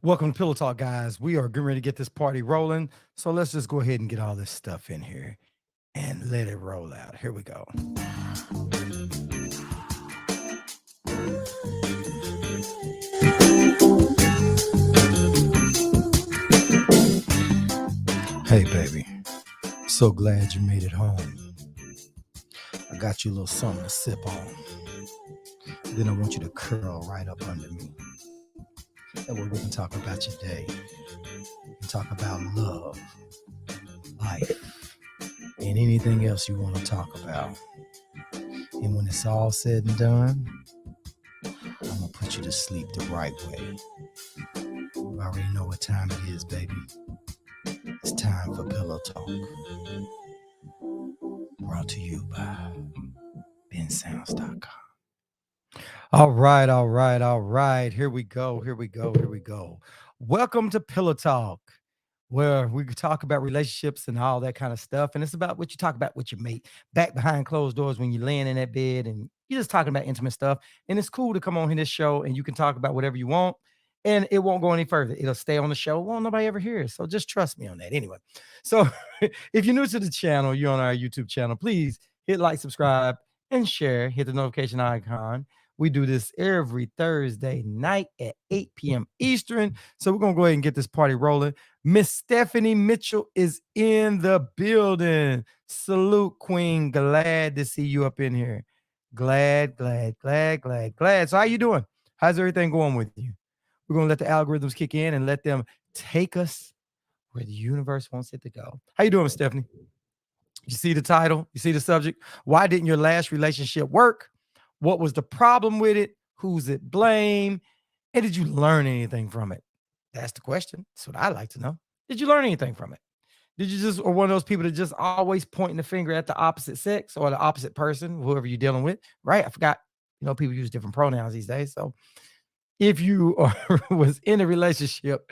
Welcome to Pillow Talk, guys. We are getting ready to get this party rolling. So let's just go ahead and get all this stuff in here and let it roll out. Here we go. Hey, baby. So glad you made it home. I got you a little something to sip on. Then I want you to curl right up under me. That way we can talk about your day. We can talk about love, life, and anything else you want to talk about. And when it's all said and done, I'm gonna put you to sleep the right way. You already know what time it is, baby. It's time for Pillow Talk. Brought to you by bensounds.com. All right, all right, all right. Here we go. Here we go. Here we go. Welcome to Pillow Talk, where we talk about relationships and all that kind of stuff. And it's about what you talk about with your mate back behind closed doors when you're laying in that bed and you're just talking about intimate stuff. And it's cool to come on in this show and you can talk about whatever you want. And it won't go any further. It'll stay on the show. Won't nobody ever hear it. So just trust me on that. Anyway, so if you're new to the channel, you're on our YouTube channel, please hit like, subscribe, and share. Hit the notification icon. We do this every Thursday night at 8 p.m. Eastern. So we're going to go ahead and get this party rolling. Miss Stephanie Mitchell is in the building. Salute, Queen. Glad to see you up in here. Glad. So how you doing? How's everything going with you? We're going to let the algorithms kick in and let them take us where the universe wants it to go. How you doing, Stephanie? You see the title? You see the subject? Why didn't your last relationship work? What was the problem with it? Who's it blame? And did you learn anything from it? That's the question. That's what I like to know. Did you learn anything from it? Did you just, or one of those people that just always pointing the finger at the opposite sex or the opposite person, whoever you're dealing with, right? I forgot, people use different pronouns these days. So if you was in a relationship,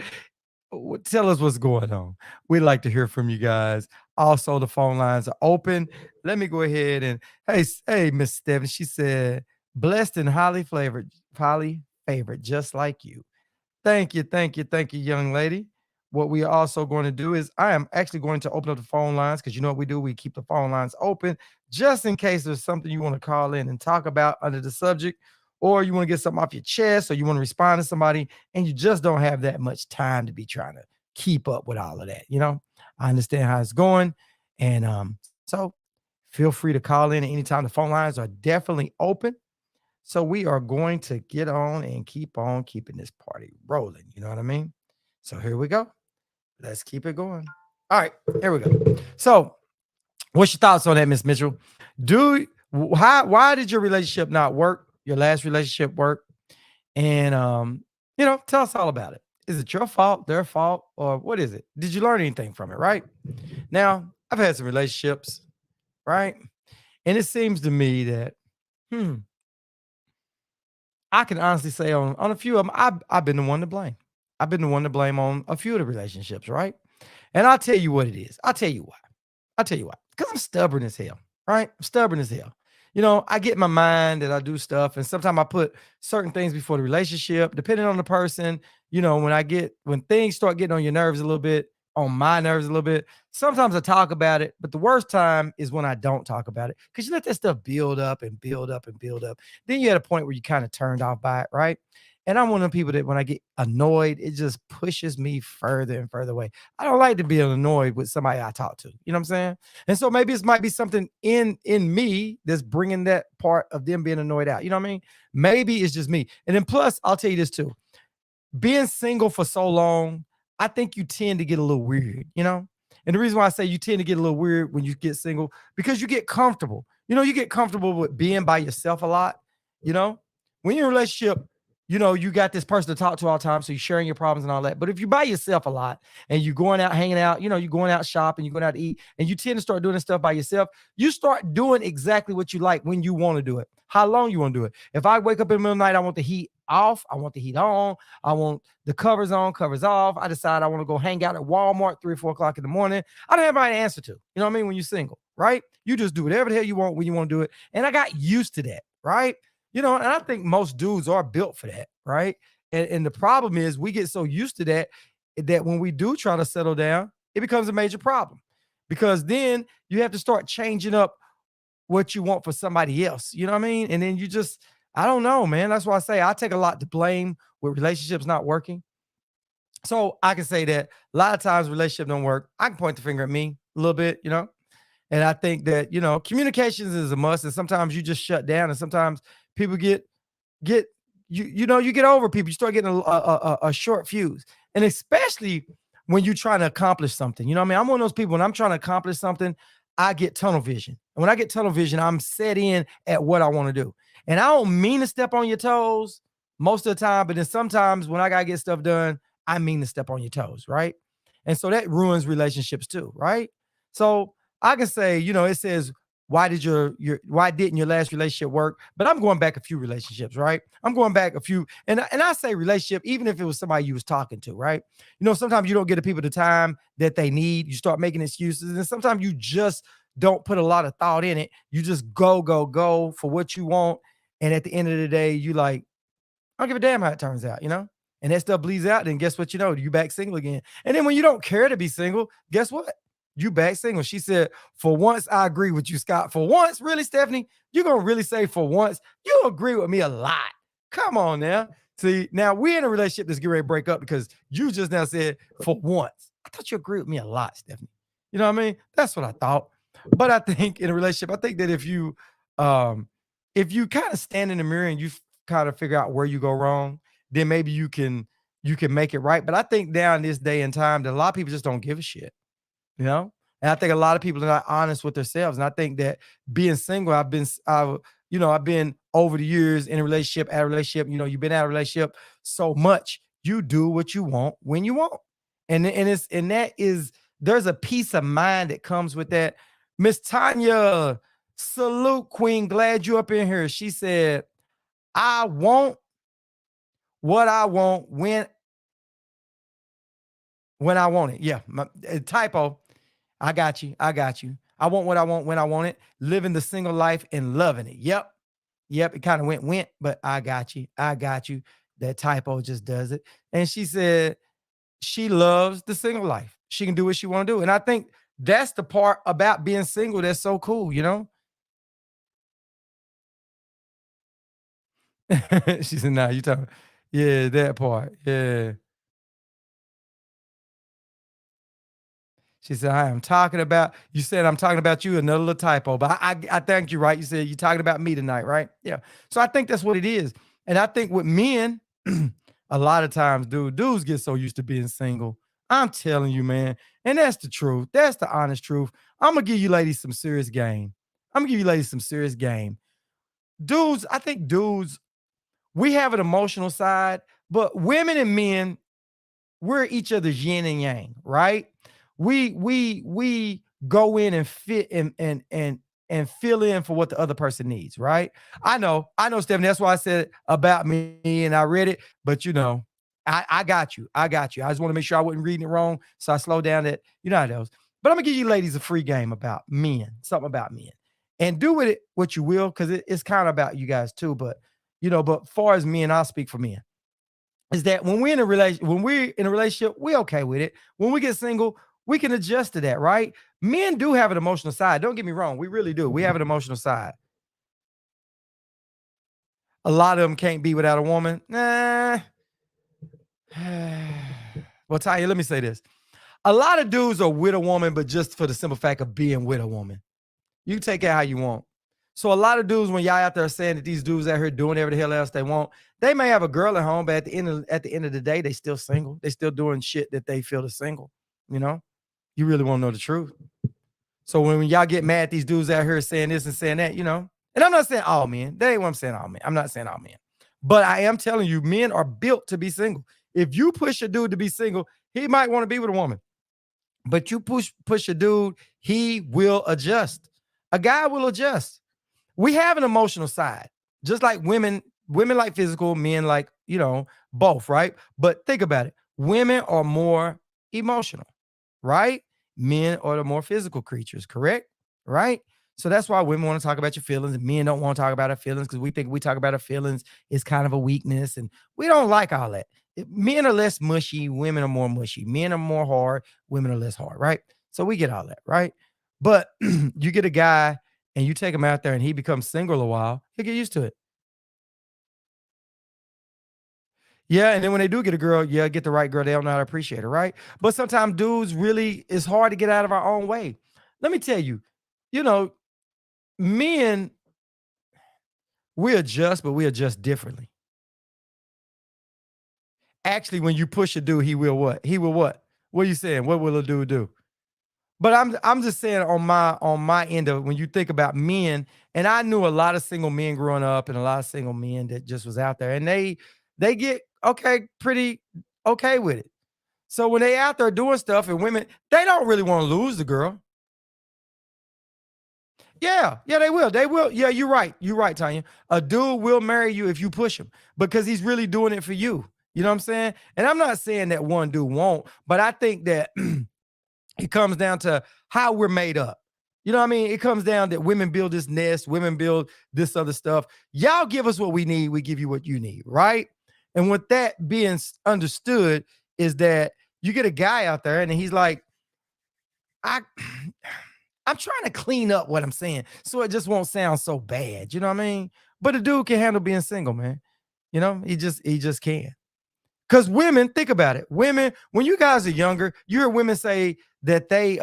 tell us what's going on. We'd like to hear from you guys. Also, the phone lines are open. Let me go ahead and hey, Miss Stephanie. She said, blessed and highly favored, just like you. Thank you, young lady. What we are also going to do is I am actually going to open up the phone lines because you know what we do? We keep the phone lines open just in case there's something you want to call in and talk about under the subject, or you want to get something off your chest, or you want to respond to somebody, and you just don't have that much time to be trying to keep up with all of that. I understand how it's going. And so feel free to call in at any time. The phone lines are definitely open. So we are going to get on and keep on keeping this party rolling. You know what I mean? So here we go. Let's keep it going. All right, here we go. So, what's your thoughts on that, Miss Mitchell? Why did your relationship not work? Your last relationship work? And tell us all about it. Is it your fault, their fault, or what is it? Did you learn anything from it, right? Now, I've had some relationships, right? And it seems to me that I can honestly say on a few of them, I've been the one to blame. I've been the one to blame on a few of the relationships, right? And I'll tell you what it is. I'll tell you why. I'll tell you why. Because I'm stubborn as hell, right? I'm stubborn as hell. I get in my mind that I do stuff, and sometimes I put certain things before the relationship, depending on the person. When things start getting on your nerves a little bit, on my nerves a little bit, sometimes I talk about it, but the worst time is when I don't talk about it because you let that stuff build up and build up and build up. Then you at a point where you kind of turned off by it, right? And I'm one of the people that when I get annoyed, it just pushes me further and further away. I don't like to be annoyed with somebody I talk to. You know what I'm saying? And so maybe it might be something in me that's bringing that part of them being annoyed out. You know what I mean? Maybe it's just me. And then plus, I'll tell you this too. Being single for so long, I think you tend to get a little weird. And the reason why I say you tend to get a little weird when you get single, because you get comfortable. You get comfortable with being by yourself a lot. You know, when you're in a relationship, you got this person to talk to all the time. So you're sharing your problems and all that. But if you're by yourself a lot and you're going out, hanging out, you're going out shopping, you're going out to eat, and you tend to start doing this stuff by yourself, you start doing exactly what you like when you want to do it, how long you want to do it. If I wake up in the middle of the night, I want the heat off, I want the heat on, I want the covers on, covers off. I decide I want to go hang out at Walmart 3 or 4 o'clock in the morning. I don't have anybody to answer to. You know what I mean? When you're single, right? You just do whatever the hell you want when you want to do it. And I got used to that, right? And I think most dudes are built for that, right? And the problem is we get so used to that that when we do try to settle down, it becomes a major problem because then you have to start changing up what you want for somebody else. You know what I mean? And then you just, I don't know, man. That's why I say I take a lot to blame with relationships not working. So I can say that a lot of times relationship don't work. I can point the finger at me a little bit, and I think that communications is a must. And sometimes you just shut down, and sometimes people get you get over people. You start getting a short fuse, and especially when you're trying to accomplish something. You know what I mean? I'm one of those people when I'm trying to accomplish something, I get tunnel vision. And when I get tunnel vision, I'm set in at what I want to do. And I don't mean to step on your toes most of the time, but then sometimes when I gotta get stuff done, I mean to step on your toes, right? And so that ruins relationships too, right? So I can say, it says why did your why didn't your last relationship work? But I'm going back a few relationships, right? I'm going back a few, and I say relationship, even if it was somebody you was talking to, right? Sometimes you don't get the people the time that they need. You start making excuses, and sometimes you just don't put a lot of thought in it. You just go for what you want. And at the end of the day, you like, I don't give a damn how it turns out. And that stuff bleeds out, then guess what you back single again. And then when you don't care to be single, guess what? You back single. She said, for once, I agree with you, Scott. For once, really, Stephanie? You're gonna really say for once? You agree with me a lot. Come on now. See, now we're in a relationship that's getting ready to break up because you just now said for once. I thought you agreed with me a lot, Stephanie. You know what I mean? That's what I thought. But I think in a relationship, I think that if you kind of stand in the mirror and you kind of figure out where you go wrong, then maybe you can make it right. But I think now in this day and time that a lot of people just don't give a shit, you know? And I think a lot of people are not honest with themselves. And I think that being single, I've been over the years in a relationship, at a relationship, you've been at a relationship so much, you do what you want when you want. And that is there's a peace of mind that comes with that. Miss Tanya, salute Queen. Glad you up in here. She said, I want what I want when I want it. Yeah, typo. I got you. I got you. I want what I want when I want it. Living the single life and loving it. Yep. Yep. It kind of went, but I got you. I got you. That typo just does it. And she said she loves the single life. She can do what she want to do. And I think that's the part about being single that's so cool. She said, nah, you talking. Yeah, that part. Yeah. She said, I am talking about, you said I'm talking about you, another little typo, but I thanked you, right? You said you're talking about me tonight, right? Yeah. So I think that's what it is. And I think with men, a lot of times, dudes get so used to being single. I'm telling you, man. And that's the truth. That's the honest truth. I'm gonna give you ladies some serious game. I'm gonna give you ladies some serious game. I think dudes, we have an emotional side, but women and men, we're each other's yin and yang, right? We go in and fit and fill in for what the other person needs, right? I know, Stephanie. That's why I said about me and I read it, but I got you. I got you. I just want to make sure I wasn't reading it wrong. So I slowed down that, how those. But I'm gonna give you ladies a free game about men, something about men. And do with it what you will, because it's kind of about you guys too. But far as men, I'll speak for men is that when we're in a relationship, we're okay with it. When we get single, we can adjust to that, right? Men do have an emotional side. Don't get me wrong, we really do. We have an emotional side. A lot of them can't be without a woman. Nah. Well, Tanya, let me say this. A lot of dudes are with a woman, but just for the simple fact of being with a woman. You take it how you want. So a lot of dudes, when y'all out there saying that these dudes out here doing whatever the hell else they want, they may have a girl at home, but at the end of the day, they still single. They still doing shit that they feel is single. You know, you really want to know the truth. So when y'all get mad at these dudes out here saying this and saying that. And I'm not saying all men. That ain't what I'm saying all men. I'm not saying all men. But I am telling you, men are built to be single. If you push a dude to be single, he might want to be with a woman. But you push a dude, he will adjust. A guy will adjust. We have an emotional side, just like women like physical, men like, both, right? But think about it. Women are more emotional, right? Men are the more physical creatures, correct? Right? So that's why women want to talk about your feelings and men don't want to talk about our feelings because we think we talk about our feelings is kind of a weakness. And we don't like all that. Men are less mushy, women are more mushy. Men are more hard, women are less hard, right? So we get all that, right? But you get a guy and you take him out there and he becomes single a while, he'll get used to it. Yeah, and then when they do get a girl, yeah, get the right girl, they don't know how to appreciate her, right? But sometimes dudes really it's hard to get out of our own way. Let me tell you, you know, men, we adjust, but we adjust differently. Actually, when you push a dude, he will what? He will what? What are you saying? What will a dude do? But I'm just saying on my end of it, when you think about men, and I knew a lot of single men growing up and a lot of single men that just was out there, and they get okay, pretty okay with it. So when they out there doing stuff and women, they don't really want to lose the girl. Yeah, yeah, they will. They will. Yeah, you're right. You're right, Tanya. A dude will marry you if you push him because he's really doing it for you. You know what I'm saying? And I'm not saying that one dude won't, but I think that it comes down to how we're made up. You know what I mean? It comes down that women build this nest, women build this other stuff. Y'all give us what we need, we give you what you need, right? And with that being understood, is that you get a guy out there and he's like, I I'm trying to clean up what I'm saying so it just won't sound so bad. You know what I mean? But a dude can handle being single, man. You know, he just can. Because women, think about it. Women, when you guys are younger, you hear women say that they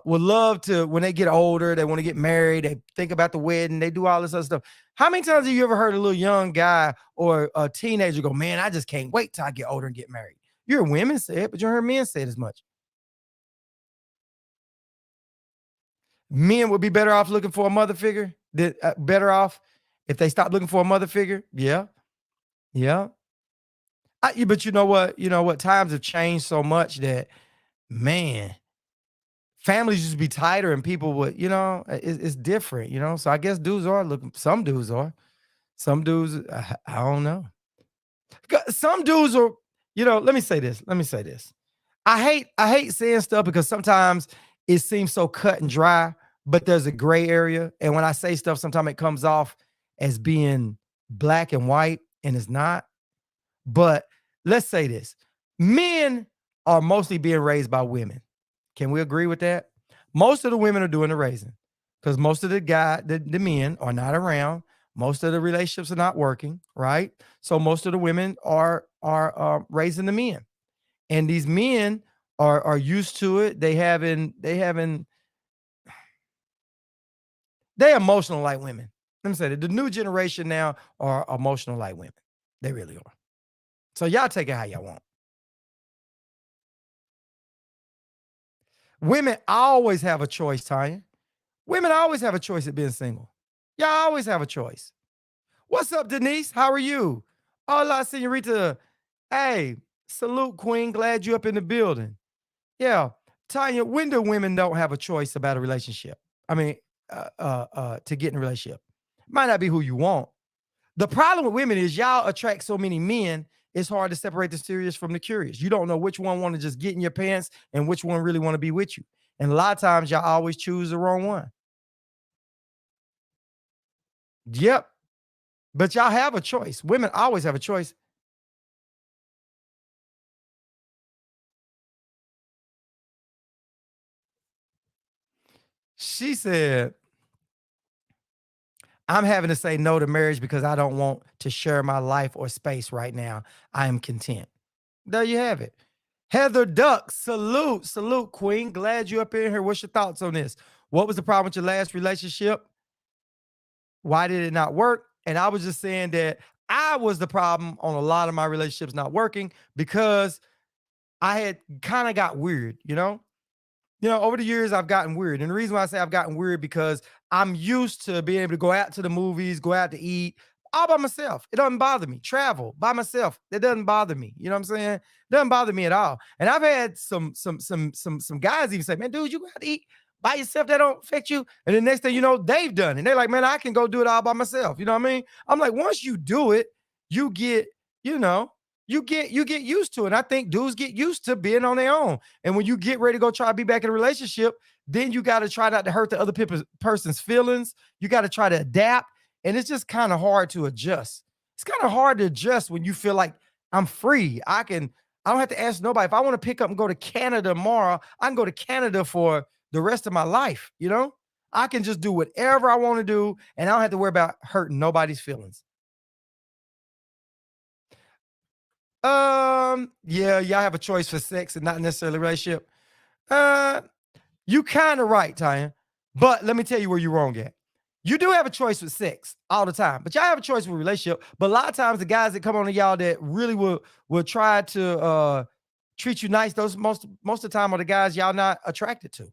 would love to when they get older, they want to get married, they think about the wedding, they do all this other stuff. How many times have you ever heard a little young guy or a teenager go, man, I just can't wait till I get older and get married? You hear women say it, but you heard men say it as much. Men would be better off looking for a mother figure. Better off if they stop looking for a mother figure. Yeah, yeah. But you know what? You know what? Times have changed so much that man, families used to be tighter, and people would, it's different. So I guess dudes are looking. Some dudes are. Some dudes, I don't know. Some dudes are. Let me say this. Let me say this. I hate saying stuff because sometimes it seems so cut and dry, but there's a gray area. And when I say stuff, sometimes it comes off as being black and white, and it's not. But let's say this: men are mostly being raised by women. Can we agree with that? Most of the women are doing the raising because most of the men are not around. Most of the relationships are not working, right? So most of the women are raising the men, and these men are used to it. They emotional like women. Let me say that the new generation now are emotional like women. They really are. So y'all take it how y'all want. Women always have a choice, Tanya. Women always have a choice at being single. Y'all always have a choice. What's up, Denise? How are you? Hola, senorita. Hey, salute, Queen. Glad you up in the building. Yeah, Tanya. When do women don't have a choice about a relationship? I mean, to get in a relationship, might not be who you want. The problem with women is y'all attract so many men. It's hard to separate the serious from the curious. You don't know which one want to just get in your pants and which one really want to be with you. And a lot of times y'all always choose the wrong one. Yep. But y'all have a choice. Women always have a choice. She said, I'm having to say no to marriage because I don't want to share my life or space right now. I am content. There you have it. Heather Duck, salute, salute, Queen. Glad you up in here. What's your thoughts on this? What was the problem with your last relationship? Why did it not work? And I was just saying that I was the problem on a lot of my relationships not working because I had kind of got weird, over the years I've gotten weird. And the reason why I say I've gotten weird because I'm used to being able to go out to the movies, go out to eat all by myself. It doesn't bother me. Travel by myself. That doesn't bother me. You know what I'm saying? It doesn't bother me at all. And I've had some guys even say, man, dude, you go out to eat by yourself. That don't affect you. And the next thing you know, they've done it. And they're like, man, I can go do it all by myself. You know what I mean? I'm like, once you do it, you get, you know. you get used to it. And I think dudes get used to being on their own. And when you get ready to go try to be back in a relationship, then you got to try not to hurt the other person's feelings. You got to try to adapt. And it's just kind of hard to adjust. It's kind of hard to adjust when you feel like I'm free. I don't have to ask nobody. If I want to pick up and go to Canada tomorrow, I can go to Canada for the rest of my life. I can just do whatever I want to do, and I don't have to worry about hurting nobody's feelings. Yeah, y'all have a choice for sex and not necessarily relationship. Uh, you kind of right, Tyan. But let me tell you where you're wrong at. You do have a choice with sex all the time, but y'all have a choice with relationship. But a lot of times, the guys that come on to y'all that really will try to treat you nice, those most of the time are the guys y'all not attracted to.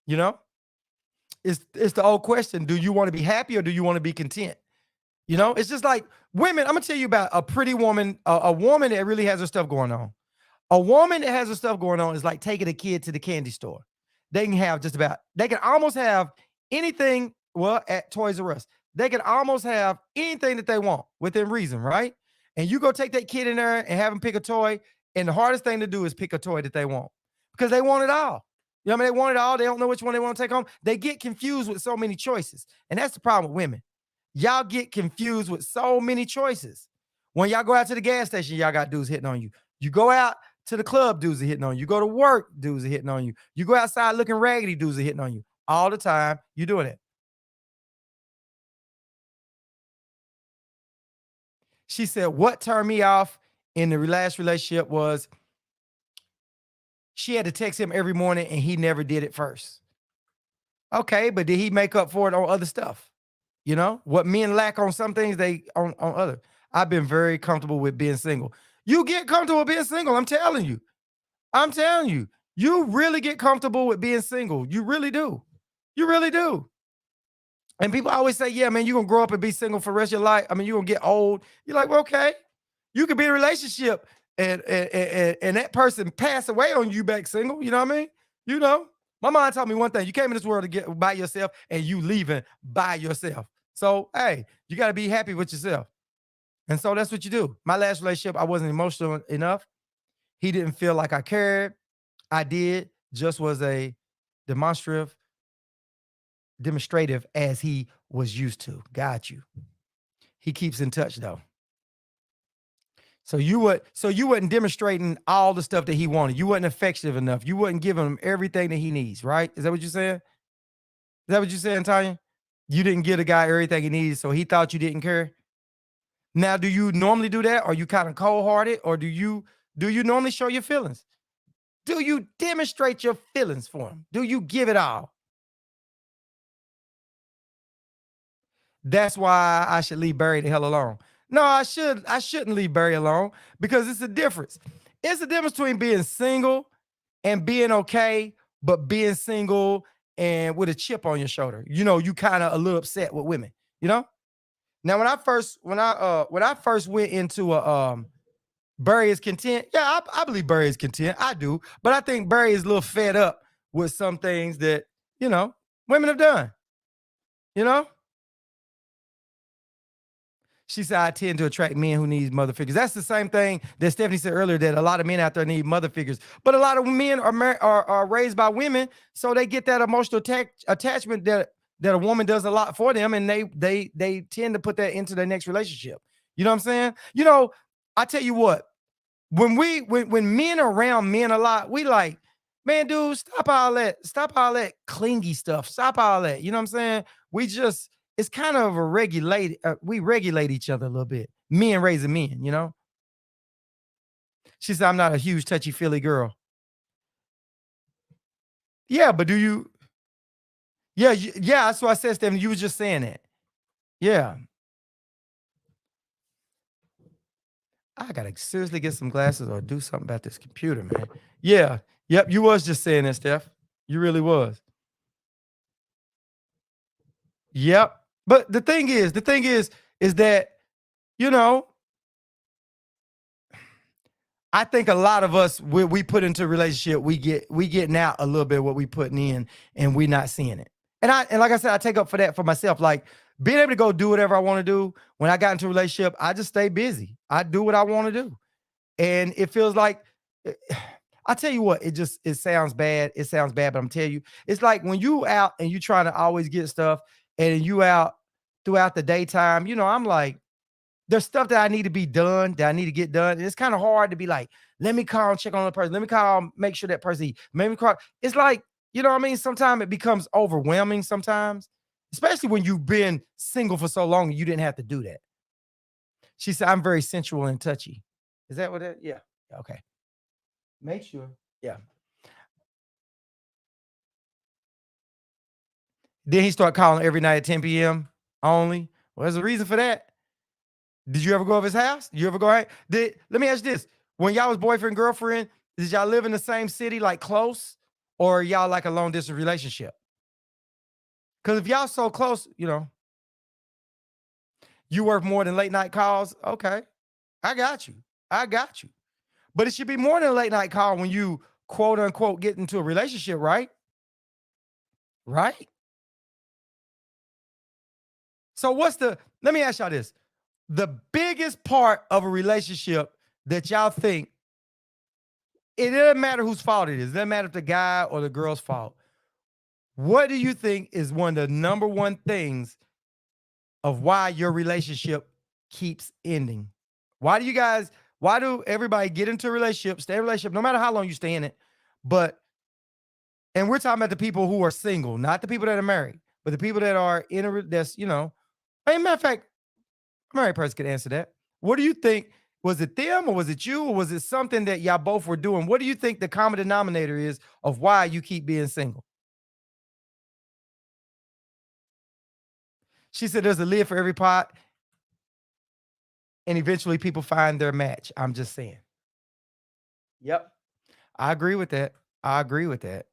You know, it's the old question: do you want to be happy or do you want to be content? It's just like women. I'm gonna tell you about a pretty woman, a woman that really has her stuff going on. A woman that has her stuff going on is like taking a kid to the candy store. They can almost have anything, well, at Toys R Us. They can almost have anything that they want within reason, right? And you go take that kid in there and have them pick a toy, and the hardest thing to do is pick a toy that they want because they want it all. What I mean? They want it all. They don't know which one they want to take home. They get confused with so many choices. And that's the problem with women. Y'all get confused with so many choices. When y'all go out to the gas station, y'all got dudes hitting on you. You go out to the club, dudes are hitting on you. You go to work, dudes are hitting on you. You go outside looking raggedy, dudes are hitting on you. All the time, you doing it. She said, what turned me off in the last relationship was she had to text him every morning and he never did it first. Okay, but did he make up for it on other stuff? What men lack on some things, they on other. I've been very comfortable with being single. You get comfortable being single. I'm telling you. I'm telling you. You really get comfortable with being single. You really do. You really do. And people always say, yeah, man, you're going to grow up and be single for the rest of your life. I mean, you're going to get old. You're like, well, okay. You could be in a relationship and that person pass away on you back single. You know what I mean? My mom taught me one thing. You came in this world to get by yourself and you leaving by yourself. So, hey, you got to be happy with yourself. And so that's what you do. My last relationship, I wasn't emotional enough. He didn't feel like I cared. I did. Just was a demonstrative as he was used to. Got you. He keeps in touch though. So you wasn't demonstrating all the stuff that he wanted. You wasn't affectionate enough. You wasn't giving him everything that he needs, right? Is that what you're saying? Is that what you're saying, Tanya? You didn't give the guy everything he needs, so he thought you didn't care. Now, do you normally do that? Are you kind of cold-hearted, or do you normally show your feelings? Do you demonstrate your feelings for him? Do you give it all? That's why I should leave Barry the hell alone. No, I shouldn't leave Barry alone because it's a difference. It's a difference between being single and being okay, but being single and with a chip on your shoulder. You kind of a little upset with women, Now, when I first went into Barry is content. Yeah, I believe Barry is content. I do, but I think Barry is a little fed up with some things that women have done. You know, She said, I tend to attract men who need mother figures. That's the same thing that Stephanie said earlier, that a lot of men out there need mother figures. But a lot of men are raised by women, so they get that emotional attachment that a woman does a lot for them, and they tend to put that into their next relationship. You know what I'm saying? I tell you what, when men are around men a lot, we like, man, dude, stop all that clingy stuff. Stop all that. You know what I'm saying? It's kind of we regulate each other a little bit. Men raising men. She said, I'm not a huge touchy-feely girl. Yeah, but do you? Yeah, yeah, that's what I said, Stephanie. You was just saying that. Yeah. I gotta seriously get some glasses or do something about this computer, man. Yeah. Yep, you was just saying that, Steph. You really was. Yep. But the thing is that, you know, I think a lot of us, we put into a relationship, we getting out a little bit what we putting in, and we not seeing it. And like I said, I take up for that for myself. Like being able to go do whatever I want to do. When I got into a relationship, I just stay busy. I do what I want to do. And it feels like I tell you what, it sounds bad. It sounds bad, but I'm telling you, it's like when you out and you trying to always get stuff and you out throughout the daytime, I'm like, there's stuff that I need to be done, that I need to get done. And it's kind of hard to be like, let me call and check on the person. Let me call, make sure that person eat. Let me call. It's like, you know what I mean? Sometimes it becomes overwhelming sometimes, especially when you've been single for so long and you didn't have to do that. She said, I'm very sensual and touchy. Is that what it? Yeah. Okay. Make sure. Yeah. Then he started calling every night at 10 p.m. only. Well, there's a reason for that. Did you ever go over his house? You ever go out? Let me ask you this. When y'all was boyfriend, girlfriend, did y'all live in the same city, like close? Or y'all like a long distance relationship? Because if y'all so close, you worth more than late night calls. Okay. I got you. I got you. But it should be more than a late night call when you quote unquote get into a relationship, right? Right? So let me ask y'all this. The biggest part of a relationship that y'all think, it doesn't matter whose fault it is. It doesn't matter if the guy or the girl's fault. What do you think is one of the number one things of why your relationship keeps ending? Why do everybody get into a relationship, stay in a relationship, no matter how long you stay in it? But, and we're talking about the people who are single, not the people that are married, but the people that are in hey, matter of fact, a married person could answer that. What do you think? Was it them or was it you or was it something that y'all both were doing? What do you think the common denominator is of why you keep being single? She said there's a lid for every pot and eventually people find their match. I'm just saying. Yep. I agree with that. I agree with that.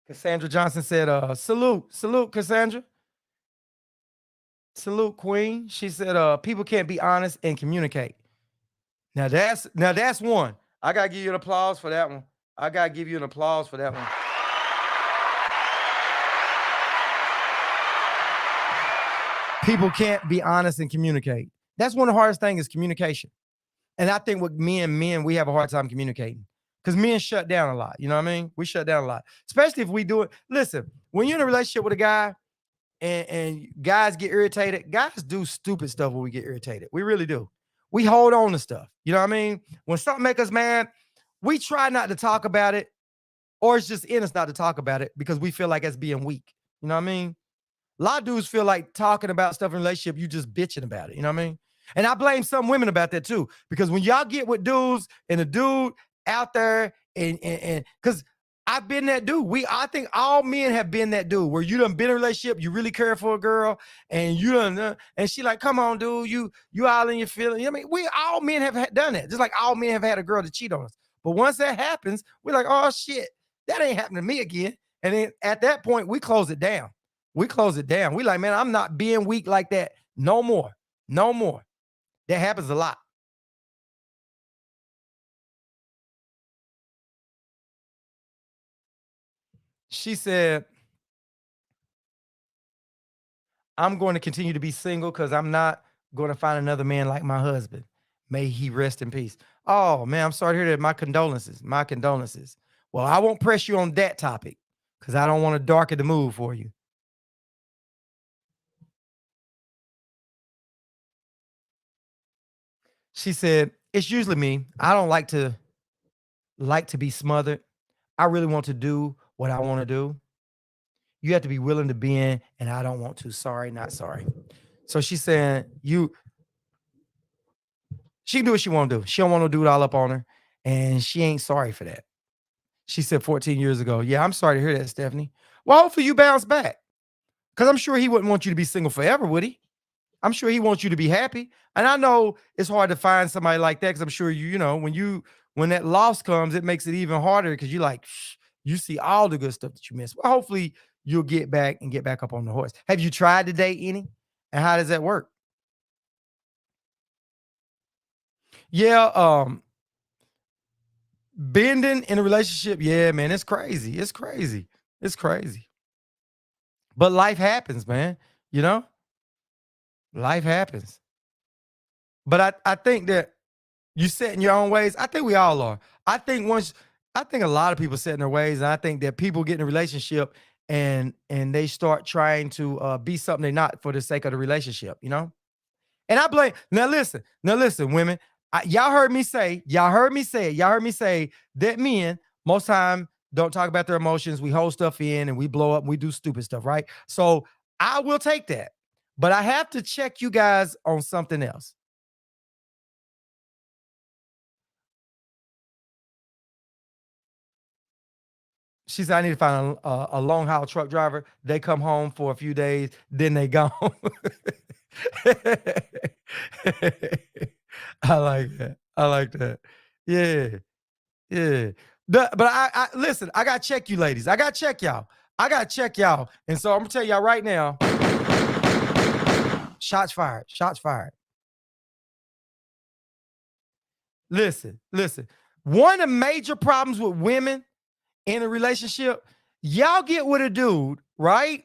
Cassandra Johnson said, salute, Cassandra. Salute, Queen. She said, people can't be honest and communicate. Now that's one. I gotta give you an applause for that one. I gotta give you an applause for that one. People can't be honest and communicate. That's one of the hardest things is communication. And I think with men, we have a hard time communicating because men shut down a lot. You know what I mean? We shut down a lot, especially if we do it. Listen, when you're in a relationship with a guy and guys get irritated, guys do stupid stuff when we get irritated. We really do. We hold on to stuff. You know what I mean? When something makes us mad, we try not to talk about it, or it's just in us not to talk about it because we feel like it's being weak. You know what I mean? A lot of dudes feel like talking about stuff in a relationship, you just bitching about it. You know what I mean? And I blame some women about that too. Because when y'all get with dudes and a dude out there and because I've been that dude. I think all men have been that dude where you done been in a relationship, you really care for a girl, and you done and she like, come on, dude, you all in your feelings. I mean, we all men have done that, just like all men have had a girl to cheat on us. But once that happens, we're like, oh shit, that ain't happening to me again. And then at that point, we close it down. We close it down. We like, man, I'm not being weak like that. No more. No more. That happens a lot. She said, I'm going to continue to be single because I'm not going to find another man like my husband. May he rest in peace. Oh man, I'm sorry to hear that. My condolences. My condolences. Well, I won't press you on that topic because I don't want to darken the mood for you. She said, it's usually me. I don't like to be smothered. I really want to do what I want to do. You have to be willing to be in, and I don't want to. Sorry, not sorry. So she's saying she can do what she want to do. She don't want to do it all up on her, and she ain't sorry for that. She said 14 years ago. Yeah, I'm sorry to hear that, Stephanie. Well, hopefully you bounce back. Because I'm sure he wouldn't want you to be single forever, would he? I'm sure he wants you to be happy. And I know it's hard to find somebody like that because I'm sure when that loss comes, it makes it even harder because you like you see all the good stuff that you missed. Well, hopefully you'll get back and get back up on the horse. Have you tried to date any? And how does that work? Yeah, bending in a relationship, yeah, man, it's crazy. It's crazy. It's crazy. But life happens, man. You know, life happens. But I think that you set in your own ways. I think we all are. I think once I think a lot of people set in their ways, and I think that people get in a relationship and they start trying to be something they're not for the sake of the relationship, you know? And I blame now listen, women. Y'all heard me say, y'all heard me say that men most time don't talk about their emotions. We hold stuff in and we blow up and we do stupid stuff, right? So I will take that. But I have to check you guys on something else. She said, I need to find a long haul truck driver. They come home for a few days, then they gone. I like that. I like that. Yeah. Yeah. But I listen, I gotta check you ladies. I gotta check y'all. I gotta check y'all. And so I'm gonna tell y'all right now, shots fired. Shots fired. Listen. One of the major problems with women in a relationship, y'all get with a dude, right?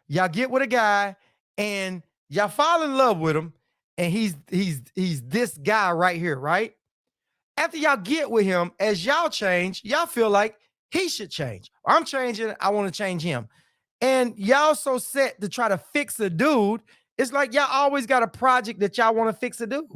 Y'all get with a guy and y'all fall in love with him, and he's this guy right here, right? After y'all get with him, as y'all change, y'all feel like he should change. I'm changing, I want to change him. And y'all so set to try to fix a dude, it's like y'all always got a project that y'all want to fix a dude.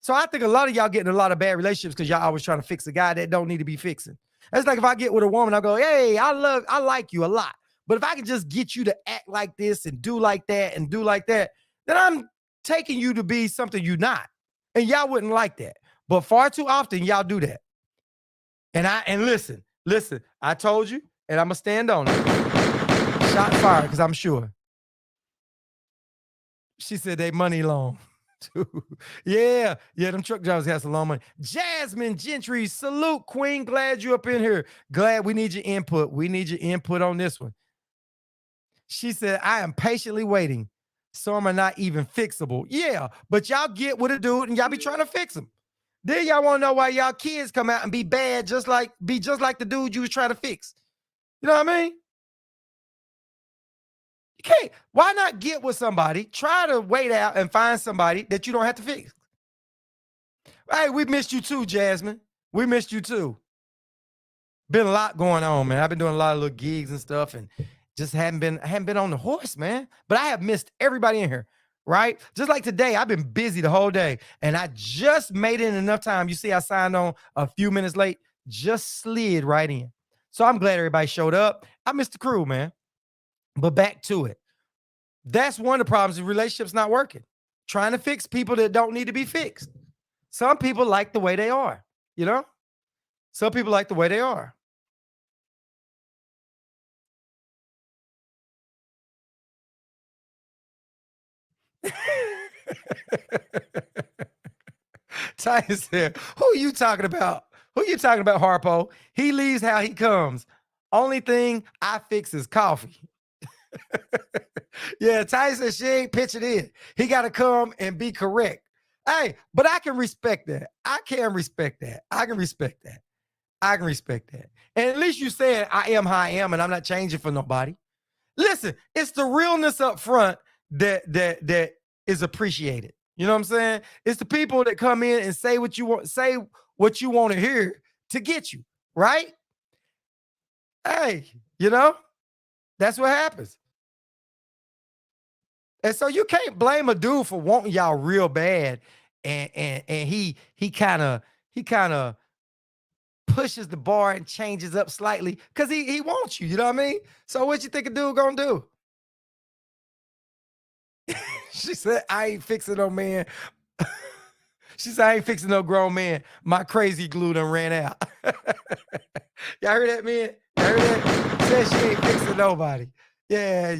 So I think a lot of y'all get in a lot of bad relationships because y'all always trying to fix a guy that don't need to be fixing. That's like if I get with a woman, I go, hey, I like you a lot. But if I can just get you to act like this and do like that and do like that, then I'm taking you to be something you're not. And y'all wouldn't like that. But far too often, y'all do that. And listen, I told you, and I'm gonna stand on it. Shot fired, because I'm sure. She said they money long. Too. Yeah, them truck drivers have some long money. Jasmine Gentry, salute, Queen. Glad you up in here. Glad we need your input. We need your input on this one. She said, I am patiently waiting. Some are not even fixable. Yeah, but y'all get with a dude and y'all be trying to fix him. Then y'all want to know why y'all kids come out and be bad, just like the dude you was trying to fix. You know what I mean? You can't. Why not get with somebody? Try to wait out and find somebody that you don't have to fix. Hey, we missed you too, Jasmine. We missed you too. Been a lot going on, man. I've been doing a lot of little gigs and stuff, and just haven't been on the horse, man. But I have missed everybody in here, right? Just like today, I've been busy the whole day, and I just made it in enough time. You see, I signed on a few minutes late, just slid right in. So I'm glad everybody showed up. I missed the crew, man. But back to it. That's one of the problems in relationships not working. Trying to fix people that don't need to be fixed. Some people like the way they are, you know? Some people like the way they are. Titan said, who you talking about? Who you talking about, Harpo? He leaves how he comes. Only thing I fix is coffee. Yeah, Titan said she ain't pitching in. He got to come and be correct. Hey, but I can respect that. I can respect that. I can respect that. I can respect that. And at least you said I am how I am and I'm not changing for nobody. Listen, it's the realness up front that is appreciated. You know what I'm saying? It's the people that come in and say what you want to hear to get you, right? Hey, that's what happens. And so you can't blame a dude for wanting y'all real bad, and he kind of pushes the bar and changes up slightly because he wants you. You know what I mean? So what you think a dude gonna do? She said, I ain't fixing no man. She said, I ain't fixing no grown man. My crazy glue done ran out. Y'all heard that, man? Y'all heard that? Said she ain't fixing nobody. Yeah.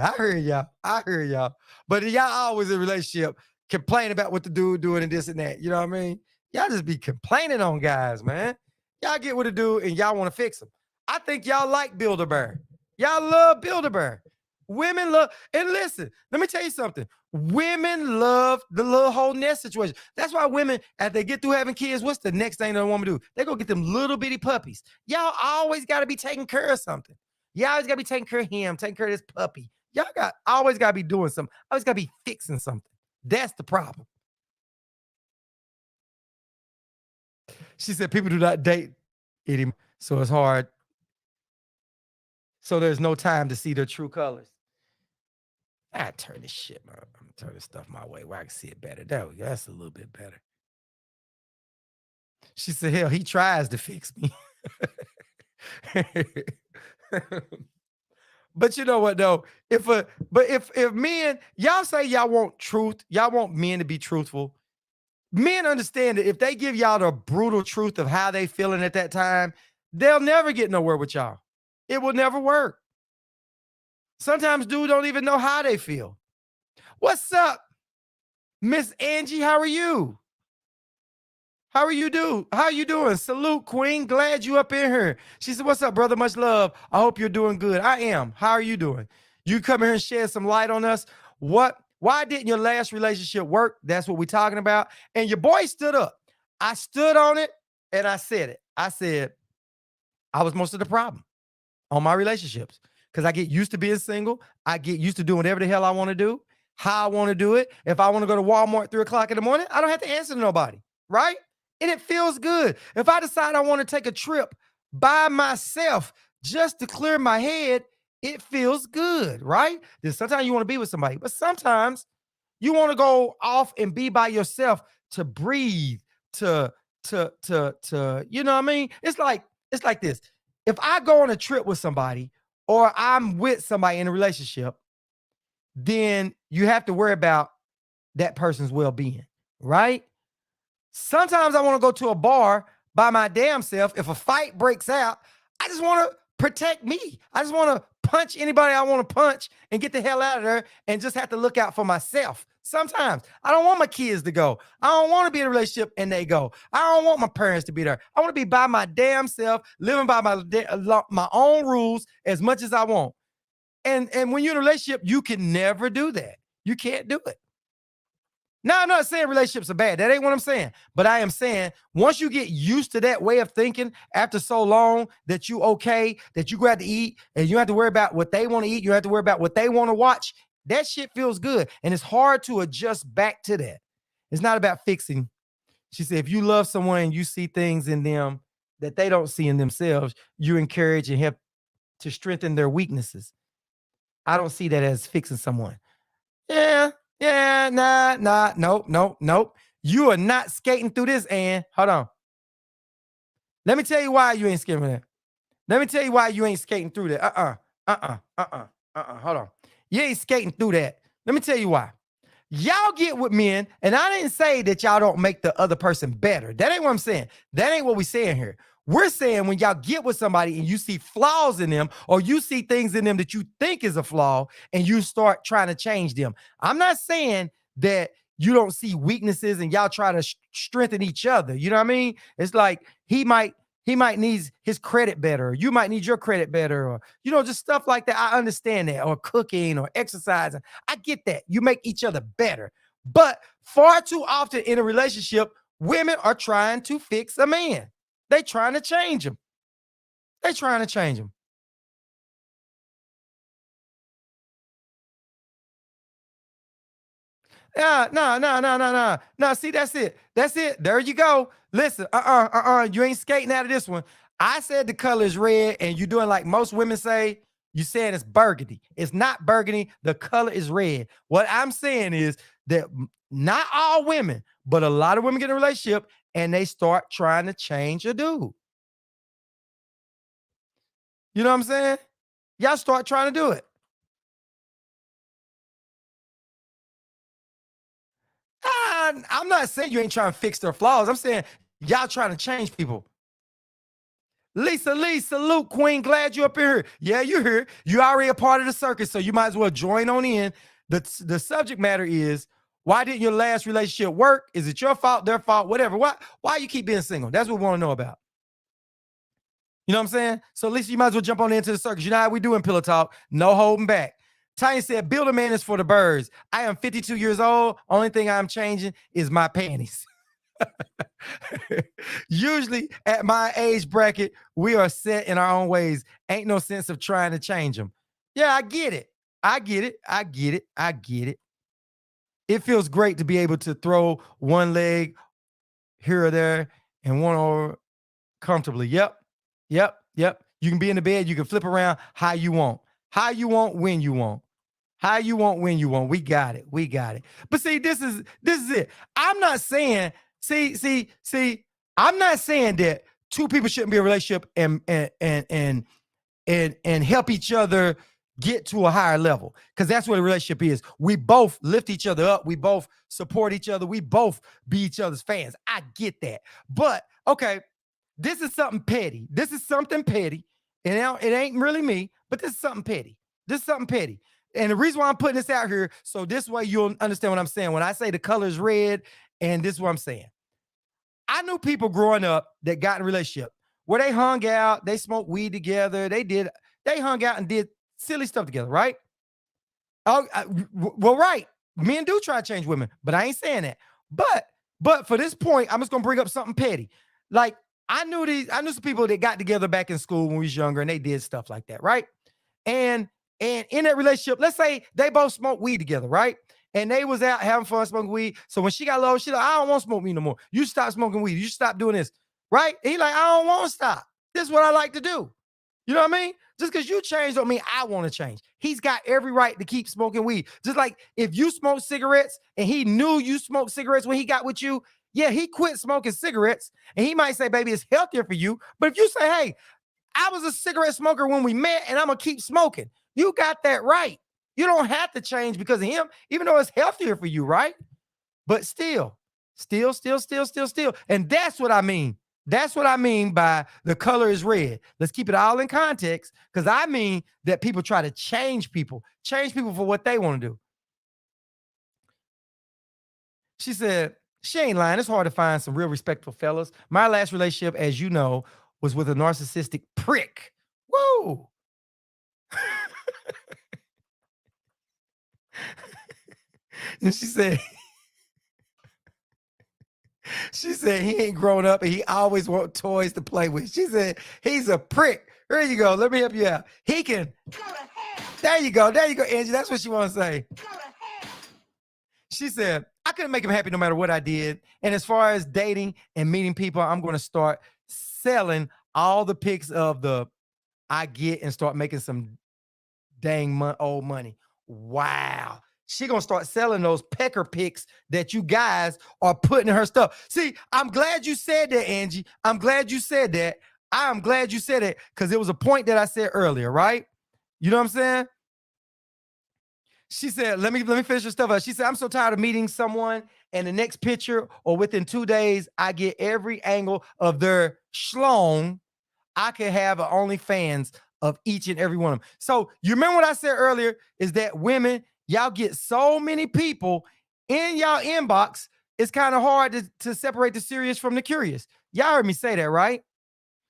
I heard y'all. But y'all always in a relationship complain about what the dude doing and this and that. You know what I mean? Y'all just be complaining on guys, man. Y'all get with a dude and y'all want to fix him. I think y'all like Build-A-Bear. Y'all love Build-A-Bear. Women love, and listen, let me tell you something. Women love the little whole nest situation. That's why women, as they get through having kids, what's the next thing they want to do? They go get them little bitty puppies. Y'all always got to be taking care of something. Y'all always got to be taking care of him, taking care of this puppy. Y'all got always got to be doing something. Always got to be fixing something. That's the problem. She said people do not date anymore, so it's hard. So there's no time to see their true colors. I turn this shit, man. I'm turning stuff my way where I can see it better. There we go. That's a little bit better. She said, hell, he tries to fix me. But you know what though? If men, y'all say y'all want truth, y'all want men to be truthful. Men understand that if they give y'all the brutal truth of how they feeling at that time, they'll never get nowhere with y'all. It will never work. Sometimes dudes don't even know how they feel. What's up, Miss Angie? How are you? How are you How you doing? Salute, Queen. Glad you up in here. She said, what's up, brother? Much love. I hope you're doing good. I am. How are you doing? You come here and shed some light on us. Why didn't your last relationship work? That's what we're talking about. And your boy stood up. I stood on it and I said it. I said, I was most of the problem on my relationships because I get used to being single. I get used to doing whatever the hell I want to do, how I want to do it. If I want to go to Walmart 3 o'clock in the morning, I don't have to answer to nobody, right? And it feels good. If I decide I want to take a trip by myself just to clear my head, it feels good, right? Then sometimes you want to be with somebody, but sometimes you want to go off and be by yourself to breathe, to you know what I mean? It's like this. If I go on a trip with somebody or I'm with somebody in a relationship, then you have to worry about that person's well-being, right? Sometimes I want to go to a bar by my damn self. If a fight breaks out, I just want to protect me. I just want to punch anybody I want to punch and get the hell out of there and just have to look out for myself. Sometimes I don't want my kids to go. I don't want to be in a relationship and they go. I don't want my parents to be there. I want to be by my damn self, living by my own rules as much as I want. And when you're in a relationship, you can never do that. You can't do it. Now, I'm not saying relationships are bad. That ain't what I'm saying. But I am saying once you get used to that way of thinking after so long that you okay, that you go out to eat and you don't have to worry about what they want to eat, you don't have to worry about what they want to watch, that shit feels good. And it's hard to adjust back to that. It's not about fixing. She said, if you love someone and you see things in them that they don't see in themselves, you encourage and help to strengthen their weaknesses. I don't see that as fixing someone. Yeah, nope. You are not skating through this, Ann. Hold on. Let me tell you why you ain't skipping that. Let me tell you why you ain't skating through that. Hold on. You ain't skating through that. Let me tell you why. Y'all get with men, and I didn't say that y'all don't make the other person better. That ain't what I'm saying. That ain't what we're saying here. We're saying when y'all get with somebody and you see flaws in them or you see things in them that you think is a flaw and you start trying to change them. I'm not saying that you don't see weaknesses and y'all try to strengthen each other. You know what I mean? It's like he might need his credit better. Or you might need your credit better, or, you know, just stuff like that. I understand that, or cooking or exercising. I get that. You make each other better. But far too often in a relationship, women are trying to fix a man. They trying to change him. They trying to change him. No. See, that's it. That's it. There you go. Listen, you ain't skating out of this one. I said the color is red, and you're doing like most women say. You saying it's burgundy. It's not burgundy. The color is red. What I'm saying is that not all women, but a lot of women get in a relationship and they start trying to change a dude. You know what I'm saying? Y'all start trying to do it. I'm not saying you ain't trying to fix their flaws. I'm saying y'all trying to change people. Lisa Lee, salute, Queen. Glad you up in here. Yeah, you're here. You already a part of the circus, so you might as well join on in. The subject matter is, why didn't your last relationship work? Is it your fault, their fault, whatever? Why you keep being single? That's what we want to know about. You know what I'm saying? So Lisa, you might as well jump on into the circus. You know how we do in Pillow Talk. No holding back. Tanya said, build a man is for the birds. I am 52 years old. Only thing I'm changing is my panties. Usually at my age bracket, we are set in our own ways. Ain't no sense of trying to change them. Yeah, I get it. I get it. I get it. I get it. It feels great to be able to throw one leg here or there and one over comfortably. Yep. Yep. Yep. You can be in the bed. You can flip around how you want. How you want, when you want. How you want, when you want. We got it. We got it. But see, this is it. I'm not saying, I'm not saying that two people shouldn't be in a relationship and help each other get to a higher level, because that's what a relationship is. We both lift each other up. We both support each other. We both be each other's fans. I get that. But okay, this is something petty. This is something petty. And it ain't really me, but this is something petty. This is something petty. And the reason why I'm putting this out here, so this way you'll understand what I'm saying. When I say the color is red, and this is what I'm saying. I knew people growing up that got in a relationship where they hung out, they smoked weed together, they hung out and did silly stuff together, right? Oh, well, right. Men do try to change women, but I ain't saying that. But for this point, I'm just gonna bring up something petty. Like I knew some people that got together back in school when we was younger and they did stuff like that, right? And in that relationship, let's say they both smoked weed together, right? And they was out having fun smoking weed. So when she got low, she like, I don't want to smoke weed no more. You stop smoking weed. You stop doing this, right? And he like, I don't want to stop. This is what I like to do. You know what I mean? Just because you changed don't mean I want to change. He's got every right to keep smoking weed. Just like if you smoke cigarettes and he knew you smoked cigarettes when he got with you, yeah, he quit smoking cigarettes. And he might say, baby, it's healthier for you. But if you say, hey, I was a cigarette smoker when we met and I'm going to keep smoking, you got that right. You don't have to change because of him, even though it's healthier for you, right? But still. And that's what I mean. That's what I mean by the color is red. Let's keep it all in context, because I mean that people try to change people for what they want to do. She said, she ain't lying. It's hard to find some real respectful fellas. My last relationship, as you know, was with a narcissistic prick. Whoa. And she said he ain't grown up and he always want toys to play with. She said he's a prick. There you go. Let me help you out. He can. There you go. There you go, Angie. That's what she wants to say. She said, I couldn't make him happy no matter what I did. And as far as dating and meeting people, I'm going to start selling all the pics of the I get and start making some dang old money. Wow. She gonna start selling those pecker pics that you guys are putting in her stuff. See, I'm glad you said that, Angie. I'm glad you said that. I'm glad you said it, because it was a point that I said earlier, right? You know what I'm saying? She said, let me finish her stuff up. She said, I'm so tired of meeting someone and the next picture or within 2 days, I get every angle of their schlong. I could have an OnlyFans of each and every one of them. So you remember what I said earlier is that women, y'all get so many people in y'all inbox, it's kind of hard to separate the serious from the curious. Y'all heard me say that, right?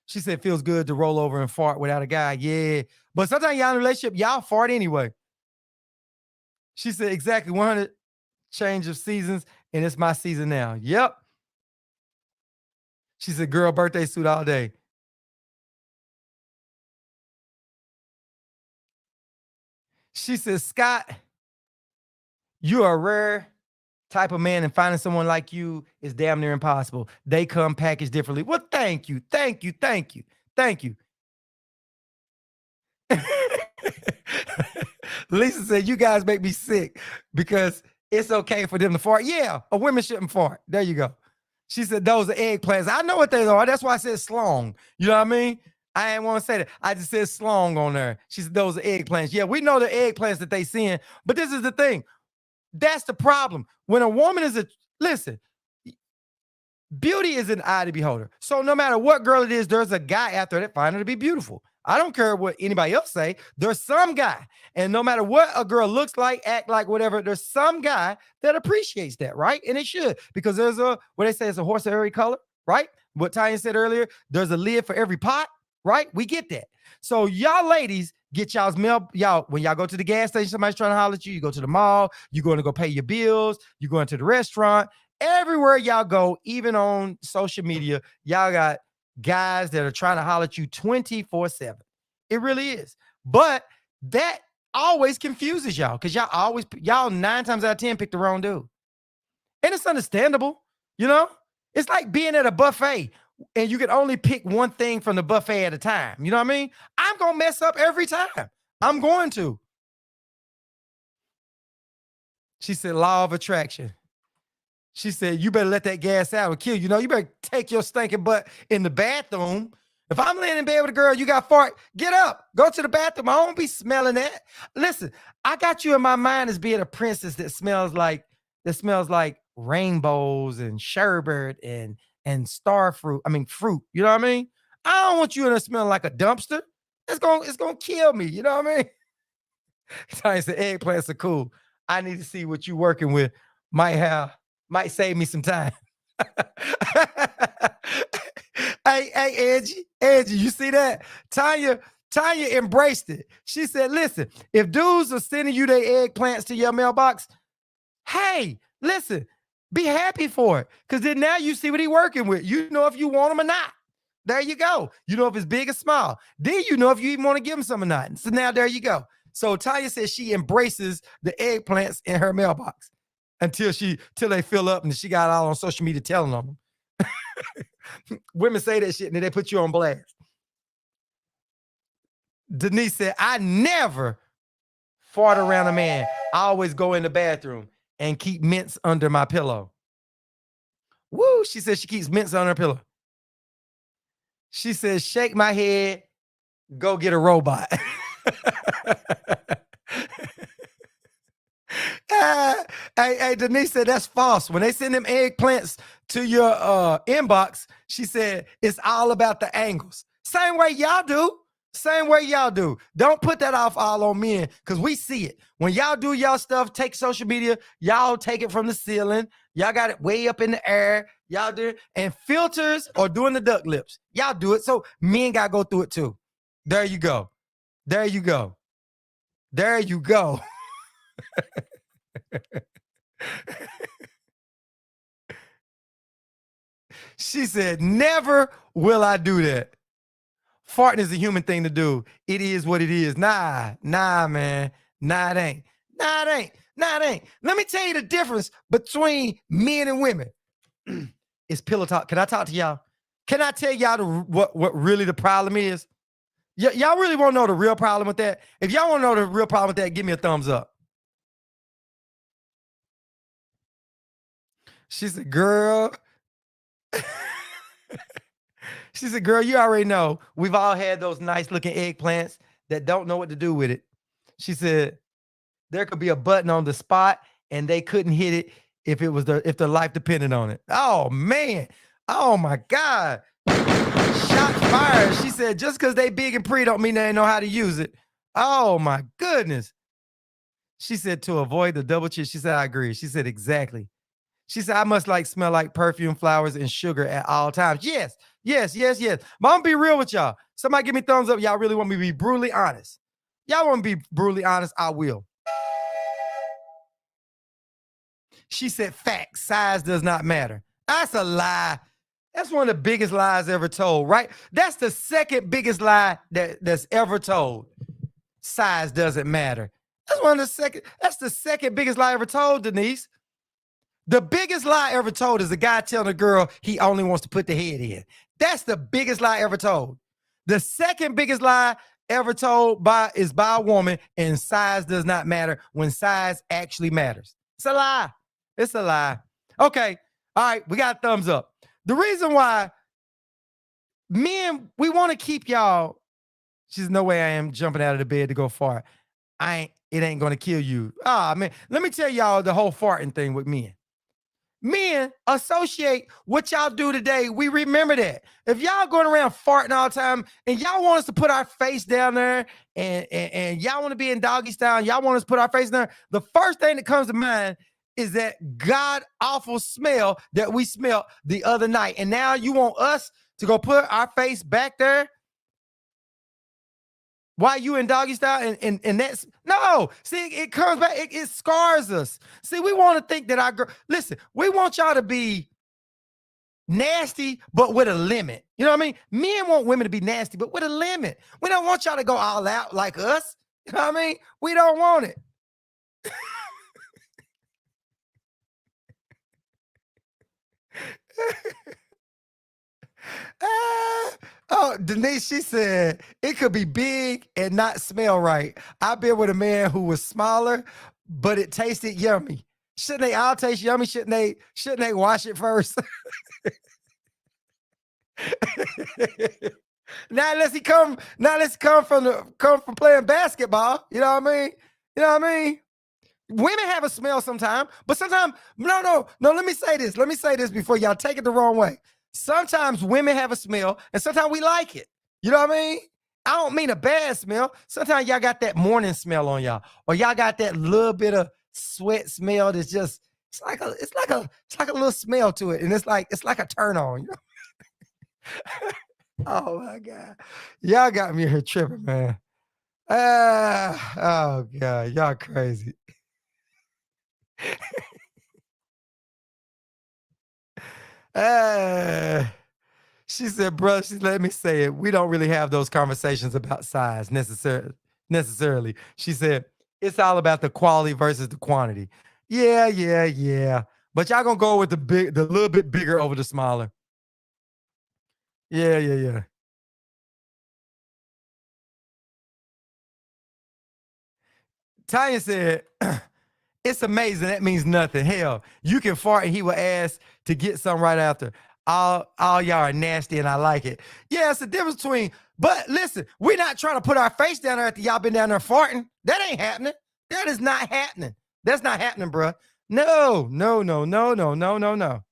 She said, feels good to roll over and fart without a guy. Yeah. But sometimes y'all in a relationship, y'all fart anyway. She said, exactly 100 change of seasons, and it's my season now. Yep. She said, girl, birthday suit all day. She says, Scott, you are a rare type of man, and finding someone like you is damn near impossible. They come packaged differently. Well, thank you. Lisa said, you guys make me sick because it's okay for them to fart. Yeah, a woman shouldn't fart. There you go. She said, those are eggplants. I know what they are. That's why I said slong. You know what I mean? I ain't want to say that. I just said slong on there. She said, those are eggplants. Yeah, we know the eggplants that they seeing, but this is the thing. That's the problem. When a woman is listen, beauty is an eye to beholder. So no matter what girl it is, there's a guy out there that find her to be beautiful. I don't care what anybody else say. There's some guy, and no matter what a girl looks like, act like, whatever, there's some guy that appreciates that, right? And it should, because there's what they say is a horse of every color, right? What Tanya said earlier, there's a lid for every pot, right? We get that. So y'all ladies get y'all's mail. Y'all, when y'all go to the gas station, somebody's trying to holler at you. You go to the mall. You're going to go pay your bills. You're going to the restaurant. Everywhere y'all go, even on social media, y'all got guys that are trying to holler at you 24/7. It really is. But that always confuses y'all because y'all 9 times out of 10 pick the wrong dude. And it's understandable, you know? It's like being at a buffet and you can only pick one thing from the buffet at a time. You know what I mean? I'm going to mess up every time. I'm going to. She said, law of attraction. She said, you better let that gas out and kill you. You better take your stinking butt in the bathroom. If I'm laying in bed with a girl, you got fart, get up, go to the bathroom. I don't be smelling that. Listen, I got you in my mind as being a princess that smells like rainbows and sherbet and star fruit. I mean fruit. You know what I mean? I don't want you in there smelling like a dumpster. It's gonna kill me. You know what I mean? Tanya said eggplants are cool. I need to see what you working with. Might save me some time. Hey, Angie, you see that? Tanya embraced it. She said, listen, if dudes are sending you their eggplants to your mailbox, hey, listen, be happy for it. Because then now you see what he's working with. You know if you want him or not. There you go. You know if it's big or small. Then you know if you even want to give him some or not. So now there you go. So Tanya says she embraces the eggplants in her mailbox until they fill up and she got all on social media telling on them. Women say that shit and then they put you on blast. Denise said, I never fart around a man. I always go in the bathroom and keep mints under my pillow. Woo, she said she keeps mints on her pillow. She says, shake my head, go get a robot. Hey, Denise said that's false. When they send them eggplants to your inbox, she said it's all about the angles. Same way y'all do. Don't put that off all on men because we see it. When y'all do y'all stuff, take social media, y'all take it from the ceiling. Y'all got it way up in the air. Y'all do it. And filters or doing the duck lips. Y'all do it. So men got to go through it too. There you go. She said, never will I do that. Farting is a human thing to do. It is what it is. Nah, man. Nah, it ain't. Let me tell you the difference between men and women. It's pillow talk. Can I talk to y'all? Can I tell y'all what really the problem is? Y'all really want to know the real problem with that? If y'all want to know the real problem with that, give me a thumbs up. She said, girl. She said, girl, you already know. We've all had those nice looking eggplants that don't know what to do with it. She said, there could be a button on the spot and they couldn't hit it if their life depended on it. Oh, man. Oh, my God. Shots fired. She said, just because they big and pretty don't mean they know how to use it. Oh, my goodness. She said, to avoid the double check. She said, I agree. She said, exactly. She said, I must smell like perfume, flowers, and sugar at all times. Yes. But I'm going to be real with y'all. Somebody give me thumbs up. Y'all really want me to be brutally honest. Y'all want to be brutally honest? I will. She said, facts, size does not matter. That's a lie. That's one of the biggest lies ever told, right? That's the second biggest lie that's ever told. Size doesn't matter. That's the second biggest lie ever told, Denise. The biggest lie ever told is a guy telling a girl he only wants to put the head in. That's the biggest lie ever told. The second biggest lie ever told is by a woman, and size does not matter when size actually matters. It's a lie. Okay. All right. We got thumbs up. The reason why men, we want to keep y'all. She's no way I am jumping out of the bed to go fart. It ain't going to kill you. Man. Let me tell y'all the whole farting thing with men. Men associate what y'all do today. We remember that. If y'all going around farting all the time and y'all want us to put our face down there and y'all want to be in doggy style, and y'all want us to put our face down there, the first thing that comes to mind is that god awful smell that we smelled the other night. And now you want us to go put our face back there? Why you in doggy style? And that's no. See, it comes back. It scars us. See, we want to think that our girl. Listen, we want y'all to be nasty, but with a limit. You know what I mean? Men want women to be nasty, but with a limit. We don't want y'all to go all out like us. You know what I mean? We don't want it. Oh, Denise, she said it could be big and not smell right. I've been with a man who was smaller, but it tasted yummy. Shouldn't they all taste yummy? Shouldn't they wash it first? Now let's come from playing basketball. You know what I mean? You know what I mean? Women have a smell sometimes, but sometimes no. Let me say this. Let me say this before y'all take it the wrong way. Sometimes women have a smell, and sometimes we like it. You know what I mean? I don't mean a bad smell. Sometimes y'all got that morning smell on y'all, or y'all got that little bit of sweat smell that's just it's like a little smell to it, and it's like a turn on. You know? Oh my god, y'all got me here tripping, man. Oh god, y'all crazy. Uh, she said, "Bro, she let me say it. We don't really have those conversations about size necessarily." She said, "It's all about the quality versus the quantity." Yeah, yeah, yeah. But y'all gonna go with the little bit bigger over the smaller. Yeah, yeah, yeah. Tanya said, "It's amazing. That means nothing. Hell, you can fart and he will ask to get some right after. All y'all are nasty and I like it. Yeah, it's the difference between, but listen, we're not trying to put our face down there after y'all been down there farting. That ain't happening. That is not happening. That's not happening, bro. No, no, no, no, no, no, no, no.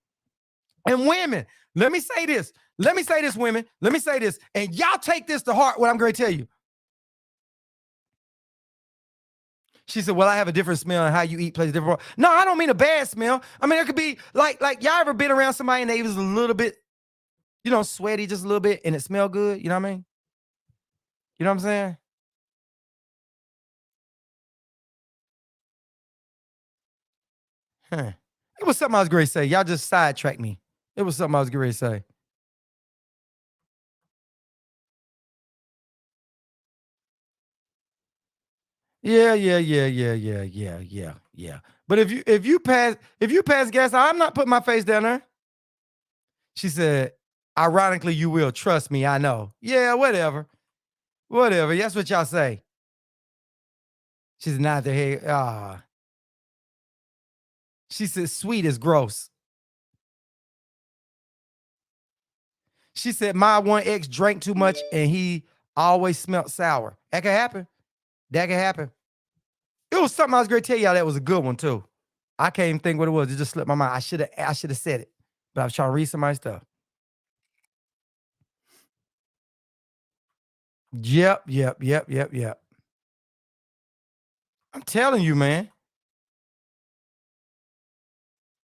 And women, let me say this. Let me say this, women. Let me say this. And y'all take this to heart, what I'm going to tell you. She said, "Well, I have a different smell and how you eat plays a different role." No, I don't mean a bad smell. I mean, it could be like y'all ever been around somebody and they was a little bit, sweaty just a little bit and it smelled good. You know what I mean? You know what I'm saying? Huh. It was something I was going to say. Y'all just sidetracked me. It was something I was going to say. Yeah, yeah, yeah, yeah, yeah, yeah, yeah, yeah. But if you pass gas, I'm not putting my face down there. She said, "Ironically, you will. Trust me, I know." Yeah, whatever. Whatever. That's what y'all say. She's not the head. She said, "Sweet is gross." She said, "My one ex drank too much and he always smelled sour." That could happen. That could happen. It was something I was going to tell y'all that was a good one too. I can't even think what it was. It just slipped my mind. I should have said it, but I was trying to read somebody's stuff. Yep, yep, yep, yep, yep. I'm telling you, man.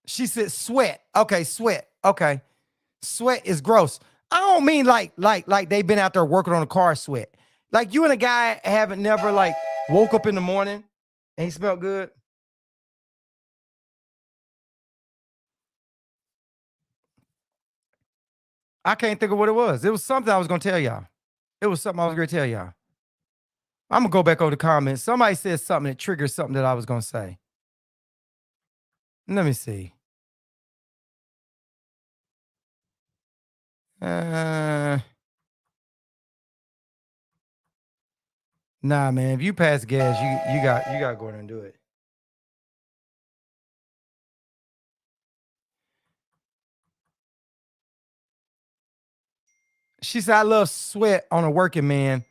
She said, "Sweat." Okay, sweat. Okay, sweat is gross. I don't mean like they've been out there working on a car sweat. Like you and a guy haven't never like woke up in the morning and he smelled good. I can't think of what it was. It was something I was gonna tell y'all. It was something I was gonna tell y'all. I'm gonna go back over the comments. Somebody said something that triggered something that I was gonna say. Let me see. Uh, nah, man. If you pass gas, you got to go in and do it. She said, "I love sweat on a working man.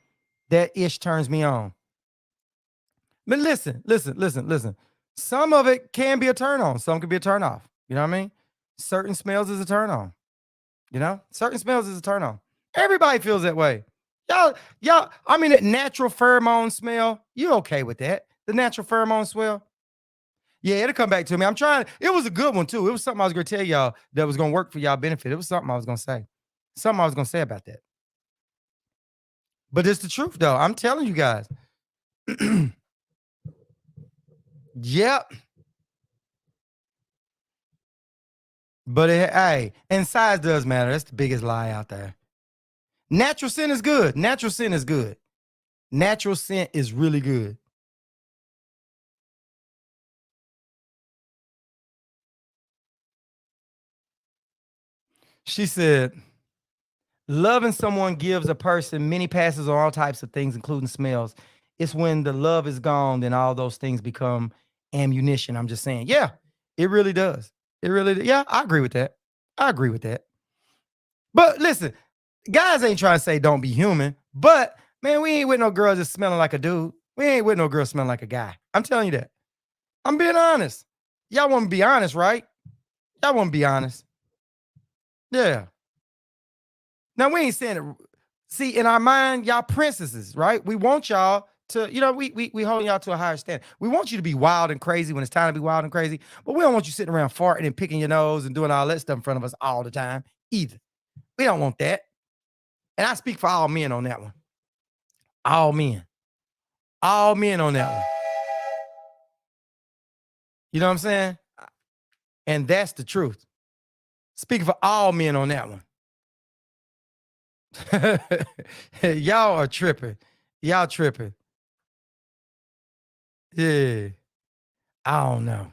That ish turns me on." But listen, listen, listen, listen. Some of it can be a turn on. Some can be a turn off. You know what I mean? Certain smells is a turn on. Certain smells is a turn on. Everybody feels that way. Y'all. I mean, that natural pheromone smell. You okay with that? The natural pheromone smell. Yeah, it'll come back to me. I'm trying. It was a good one too. It was something I was gonna tell y'all that was gonna work for y'all benefit. It was something I was gonna say. Something I was gonna say about that. But it's the truth though. I'm telling you guys. Yep. But hey, and size does matter. That's the biggest lie out there. Natural scent is good. Natural scent is good. Natural scent is really good. She said, loving someone gives a person many passes on all types of things, including smells. It's when the love is gone, then all those things become ammunition. I'm just saying, yeah, it really does. It really, yeah, I agree with that. I agree with that. But listen, guys ain't trying to say don't be human, but man, we ain't with no girls just smelling like a dude. We ain't with no girl smelling like a guy. I'm telling you that. I'm being honest. Y'all want to be honest, right? Y'all want to be honest. Yeah. Now we ain't saying it. See, in our mind, y'all princesses, right? We want y'all to, we holding y'all to a higher standard. We want you to be wild and crazy when it's time to be wild and crazy, but we don't want you sitting around farting and picking your nose and doing all that stuff in front of us all the time either. We don't want that. And I speak for all men on that one. All men. All men on that one. You know what I'm saying? And that's the truth. Speaking for all men on that one. Y'all are tripping. Y'all tripping. Yeah. I don't know.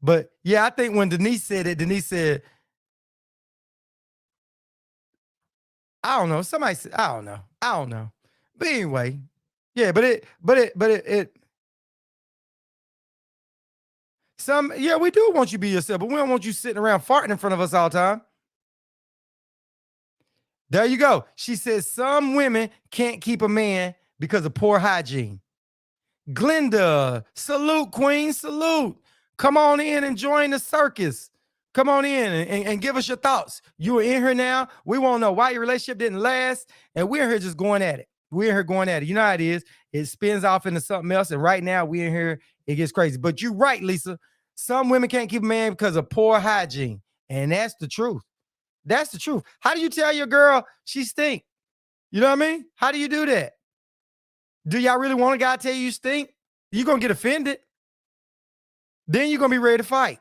But yeah, I think when Denise said it, Denise said, I don't know. Somebody said, I don't know. I don't know. But anyway, yeah, yeah, we do want you to be yourself, but we don't want you sitting around farting in front of us all the time. There you go. She says some women can't keep a man because of poor hygiene. Glenda, salute, Queen, salute. Come on in and join the circus. Come on in and give us your thoughts. You are in here now. We want to know why your relationship didn't last, and we're here just going at it. We're here going at it. You know how it is. It spins off into something else, and right now we're in here. It gets crazy. But you're right, Lisa. Some women can't keep a man because of poor hygiene, and that's the truth. That's the truth. How do you tell your girl she stink? You know what I mean? How do you do that? Do y'all really want a guy to tell you stink? You're going to get offended. Then you're going to be ready to fight.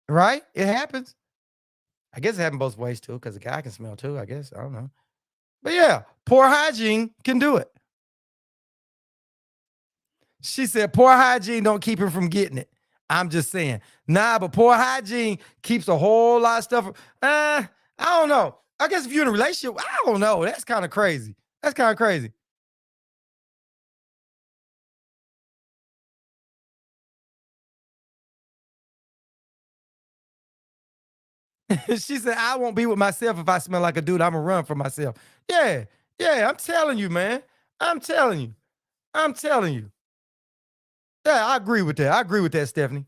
Right? It happens. I guess it happens both ways too, because a guy can smell too, I guess. I don't know. But yeah, poor hygiene can do it. She said poor hygiene don't keep him from getting it. I'm just saying. Nah, but poor hygiene keeps a whole lot of stuff. I don't know. I guess if you're in a relationship, I don't know. That's kind of crazy. That's kind of crazy. She said, I won't be with myself if I smell like a dude. I'm gonna run for myself. Yeah, yeah, I'm telling you, man. I'm telling you. I'm telling you. Yeah, I agree with that. I agree with that, Stephanie.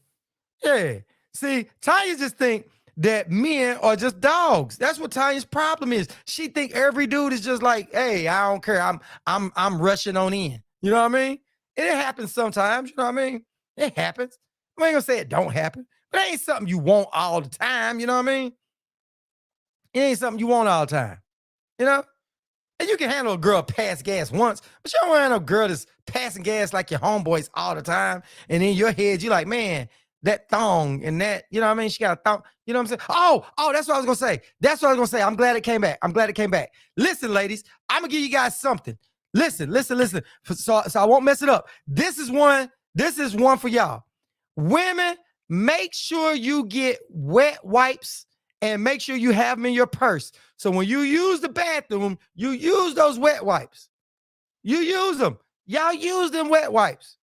Yeah. See, Tanya just think that men are just dogs. That's what Tanya's problem is. She think every dude is just like, hey, I don't care. I'm rushing on in. You know what I mean? It happens sometimes. You know what I mean? It happens. I ain't gonna say it don't happen, but it ain't something you want all the time. You know what I mean? It ain't something you want all the time. You know? And you can handle a girl pass gas once, but you don't want to handle a girl that's passing gas like your homeboys all the time. And in your head, you're like, man, that thong and that, you know what I mean? She got a thong, you know what I'm saying? Oh, that's what I was gonna say. That's what I was gonna say. I'm glad it came back. I'm glad it came back. Listen, ladies, I'm gonna give you guys something. Listen. So I won't mess it up. This is one for y'all. Women, make sure you get wet wipes and make sure you have them in your purse. So when you use the bathroom, you use those wet wipes. You use them. Y'all use them wet wipes.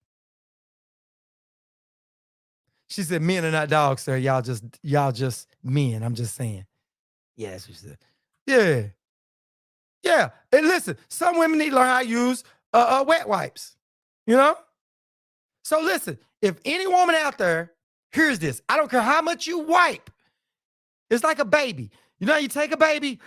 She said, men are not dogs, sir. Y'all just men. I'm just saying. Yeah, that's what she said. Yeah. Yeah. And listen, some women need to learn how to use wet wipes. You know? So listen, if any woman out there hears this, I don't care how much you wipe. It's like a baby. You know, you take a baby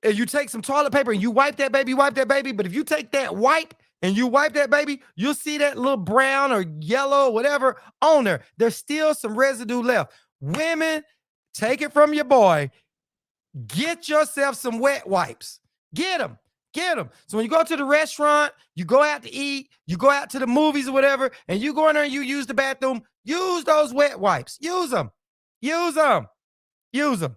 and you take some toilet paper and you wipe that baby. But if you take that wipe and you wipe that baby, you'll see that little brown or yellow, or whatever on there. There's still some residue left. Women, take it from your boy. Get yourself some wet wipes. Get them. Get them. So when you go to the restaurant, you go out to eat, you go out to the movies or whatever, and you go in there and you use the bathroom, use those wet wipes. Use them. Use them. Use them.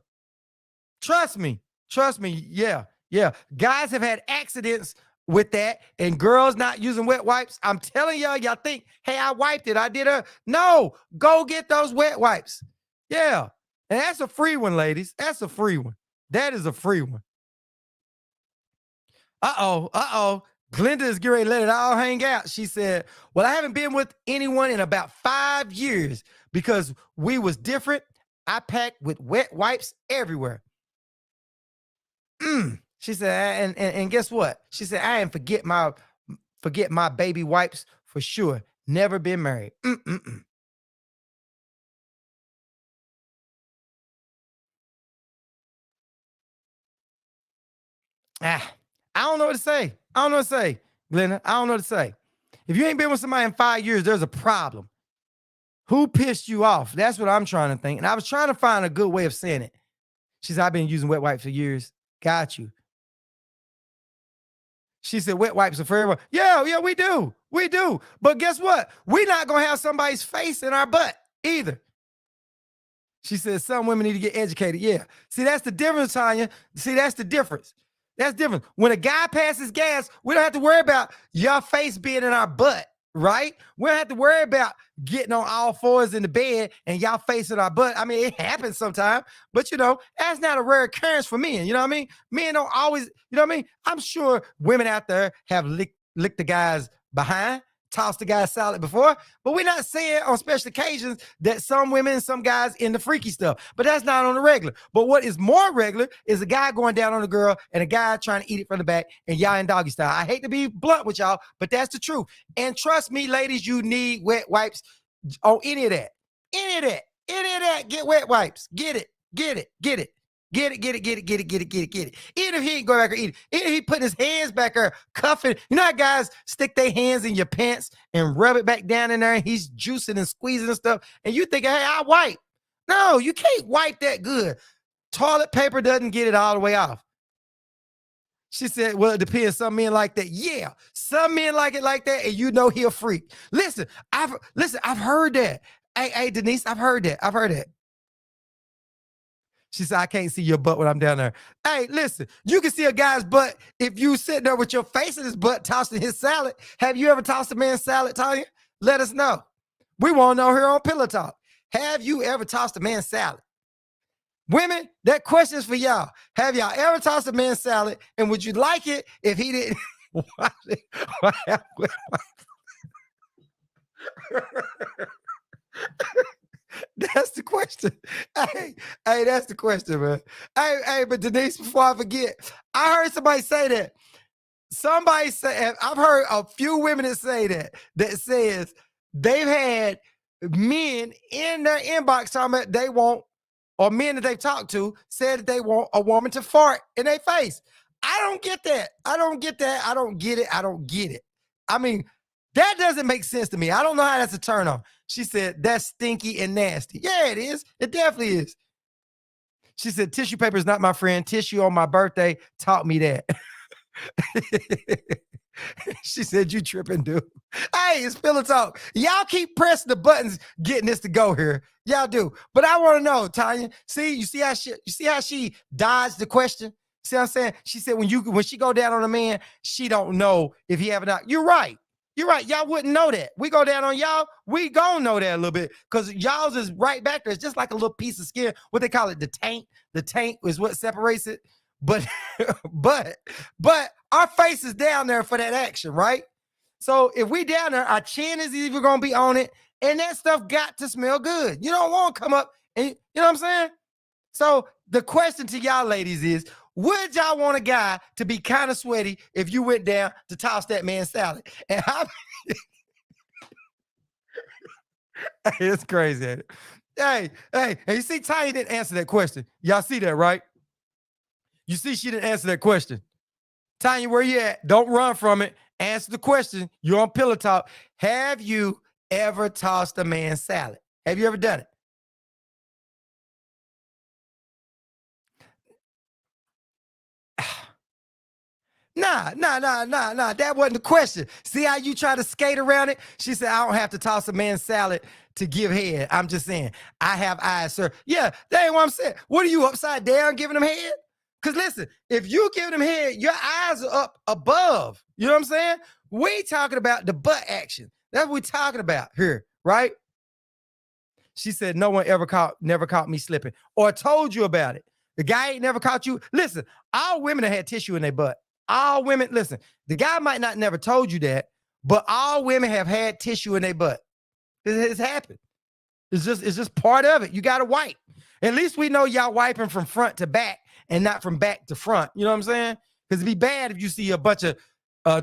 Trust me. Trust me. Yeah. Yeah. Guys have had accidents with that and girls not using wet wipes. I'm telling y'all think, hey, I wiped it. I did a no. Go get those wet wipes. Yeah. And that's a free one, ladies. That's a free one. That is a free one. Uh-oh. Glenda is getting ready to let it all hang out. She said, well, I haven't been with anyone in about 5 years because we was different. I packed with wet wipes everywhere. She said, and guess what? She said, I ain't forget my baby wipes for sure. Never been married. I don't know what to say. I don't know what to say, Glenda. I don't know what to say. If you ain't been with somebody in 5 years, there's a problem. Who pissed you off? That's what I'm trying to think. And I was trying to find a good way of saying it. She said, I've been using wet wipes for years. Got you. She said, wet wipes are forever. Yeah, we do. We do. But guess what? We're not going to have somebody's face in our butt either. She said, some women need to get educated. Yeah. See, that's the difference, Tanya. See, that's the difference. That's different. When a guy passes gas, we don't have to worry about your face being in our butt, right? We don't have to worry about getting on all fours in the bed and y'all facing our butt. I mean, it happens sometimes, but that's not a rare occurrence for men. You know what I mean? Men don't always, you know what I mean? I'm sure women out there have licked the guys behind, tossed the guy's salad before, but we're not saying on special occasions that some women and some guys in the freaky stuff, but that's not on the regular. But what is more regular is a guy going down on a girl and a guy trying to eat it from the back and y'all in doggy style. I hate to be blunt with y'all, but that's the truth. And trust me, ladies, you need wet wipes on any of that. Get wet wipes. Get it. Get it. Even if he ain't going back or eat it. Even if he put his hands back there, cuffing. You know how guys stick their hands in your pants and rub it back down in there and he's juicing and squeezing and stuff. And you think, hey, I wipe. No, you can't wipe that good. Toilet paper doesn't get it all the way off. She said, well, it depends. Some men like that. Yeah, some men like it like that, and he a freak. Listen, I've heard that. Hey, Denise, I've heard that. She said, I can't see your butt when I'm down there. Hey, listen, you can see a guy's butt if you sitting there with your face in his butt tossing his salad. Have you ever tossed a man's salad, Tanya? Let us know. We want to know here on Pillow Talk. Have you ever tossed a man's salad? Women, that question is for y'all. Have y'all ever tossed a man's salad? And would you like it if he didn't? That's the question. Hey, that's the question, man. Hey, but Denise, before I forget, I heard somebody say that. Somebody say, I've heard a few women that say that says they've had men in their inbox talking about they want, or men that they've talked to said that they want a woman to fart in their face. I don't get that. I don't get it. I mean, that doesn't make sense to me. I don't know how that's a turn on. She said, that's stinky and nasty. Yeah, it is. It definitely is. She said, tissue paper is not my friend. Tissue on my birthday taught me that. She said, you tripping, dude. Hey, it's Pillow Talk. Y'all keep pressing the buttons, getting this to go here. Y'all do. But I want to know, Tanya. You see how she dodged the question? See what I'm saying? She said when she go down on a man, she don't know if he have it out. You're right. Y'all wouldn't know that. We go down on y'all, we gonna know that a little bit because y'all's is right back there. It's just like a little piece of skin. What they call it, the taint. The taint is what separates it. But but our face is down there for that action, right? So if we down there, our chin is either gonna be on it, and that stuff got to smell good. You don't want to come up and you know what I'm saying? So the question to y'all ladies is, would y'all want a guy to be kind of sweaty if you went down to toss that man's salad? And it's crazy. Hey, and you see Tanya didn't answer that question. Y'all see that, right? You see she didn't answer that question. Tanya, where you at? Don't run from it. Answer the question. You're on Pillow Talk. Have you ever tossed a man's salad? Have you ever done it? Nah. That wasn't the question. See how you try to skate around it? She said, I don't have to toss a man salad to give head. I'm just saying, I have eyes, sir. Yeah, that ain't what I'm saying. What are you, upside down giving them head? Because listen, if you give them head, your eyes are up above. You know what I'm saying? We talking about the butt action. That's what we talking about here, right? She said, no one never caught me slipping or told you about it. The guy ain't never caught you. Listen, all women have had tissue in their butt. All women, listen, the guy might not never told you that, but all women have had tissue in their butt. It's happened. It's just part of it. You got to wipe. At least we know y'all wiping from front to back and not from back to front. You know what I'm saying? Because it'd be bad if you see a bunch of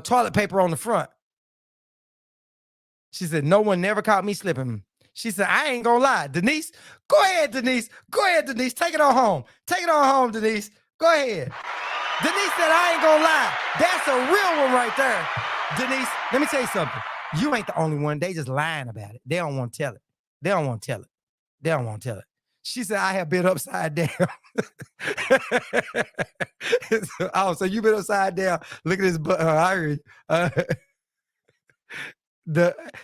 toilet paper on the front. She said, no one never caught me slipping. She said, I ain't gonna lie. Denise, go ahead, Denise. Go ahead, Denise. Take it on home. Take it on home, Denise. Go ahead. Denise said, I ain't gonna lie. That's a real one right there. Denise, let me tell you something. You ain't the only one. They just lying about it. They don't want to tell it. They don't want to tell it. They don't want to tell it. She said, I have been upside down. Oh, so you been upside down. Look at this butt. I heard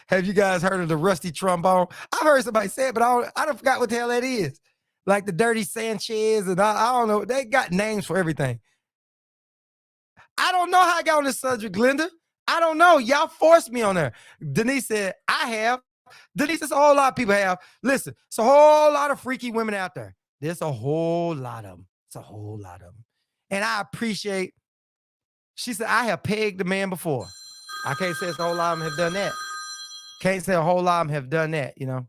have you guys heard of the rusty trombone? I've heard somebody say it, but I don't forgot what the hell that is. Like the dirty Sanchez, and I don't know. They got names for everything. I don't know how I got on this subject, Glenda. I don't know. Y'all forced me on there. Denise said, I have. Denise, there's a whole lot of people have. Listen, it's a whole lot of freaky women out there. There's a whole lot of them. It's a whole lot of them. And I appreciate, she said, I have pegged the man before. I can't say it's a whole lot of them have done that. Can't say a whole lot of them have done that, you know.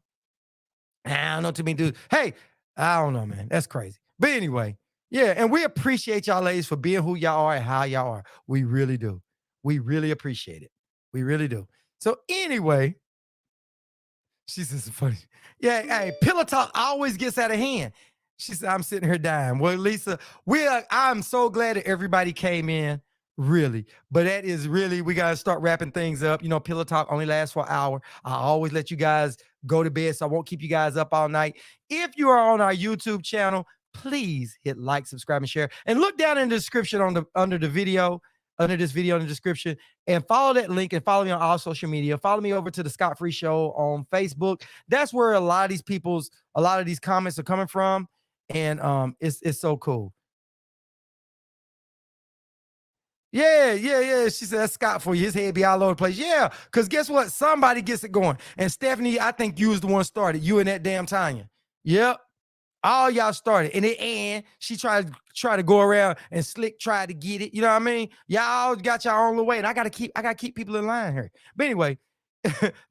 I don't know too many dudes. Hey, I don't know, man. That's crazy. But anyway, yeah, and we appreciate y'all ladies for being who y'all are and how y'all are. We really do. We really appreciate it. We really do. So anyway, she says, funny. Yeah, hey, pillow talk always gets out of hand. She said, I'm sitting here dying. Well, Lisa, I'm so glad that everybody came in, really. But that is really, we got to start wrapping things up. You know, pillow talk only lasts for an hour. I always let you guys go to bed, so I won't keep you guys up all night. If you are on our YouTube channel, please hit like, subscribe, and share. And look down in the description under this video in the description, and follow that link and follow me on all social media. Follow me over to the Scott Free Show on Facebook. That's where a lot of these comments are coming from. And it's so cool. Yeah. She said, that's Scott for you. His head be all over the place. Yeah, because guess what? Somebody gets it going. And Stephanie, I think you was the one started. You and that damn Tanya. Yep. All y'all started. And she tried to go around and Slick tried to get it. You know what I mean? Y'all got your own little way. And I gotta keep people in line here. But anyway,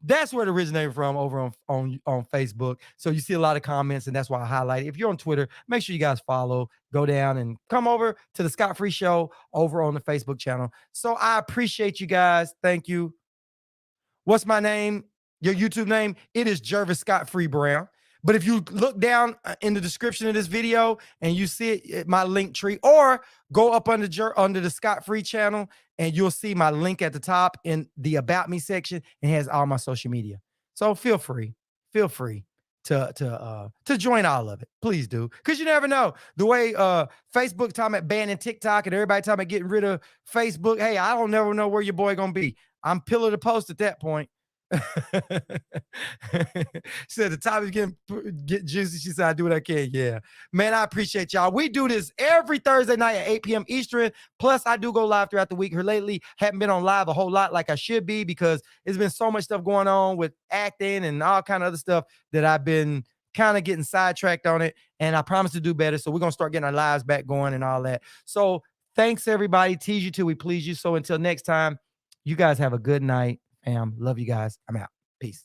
that's where it originated from, over on Facebook. So you see a lot of comments, and that's why I highlight it. If you're on Twitter, make sure you guys follow, go down and come over to the Scott Free Show over on the Facebook channel. So I appreciate you guys. Thank you. What's my name? Your YouTube name? It is Jervis Scott Free Brown. But if you look down in the description of this video and you see it, my link tree, or go up under the Scott Free channel, and you'll see my link at the top in the About Me section, and has all my social media. So feel free to join all of it. Please do, because you never know. The way Facebook talking about banning TikTok and everybody talking about getting rid of Facebook. Hey, I don't never know where your boy gonna be. I'm pillar to post at that point. She said the topic get juicy. She said, I do what I can. Yeah, man, I appreciate y'all. We do this every Thursday night at 8 p.m. Eastern. Plus, I do go live throughout the week. Here lately, haven't been on live a whole lot like I should be, because it's been so much stuff going on with acting and all kind of other stuff that I've been kind of getting sidetracked on it. And I promise to do better. So we're gonna start getting our lives back going and all that. So thanks, everybody. Tease you till we please you. So until next time, you guys have a good night. Love you guys. I'm out. Peace.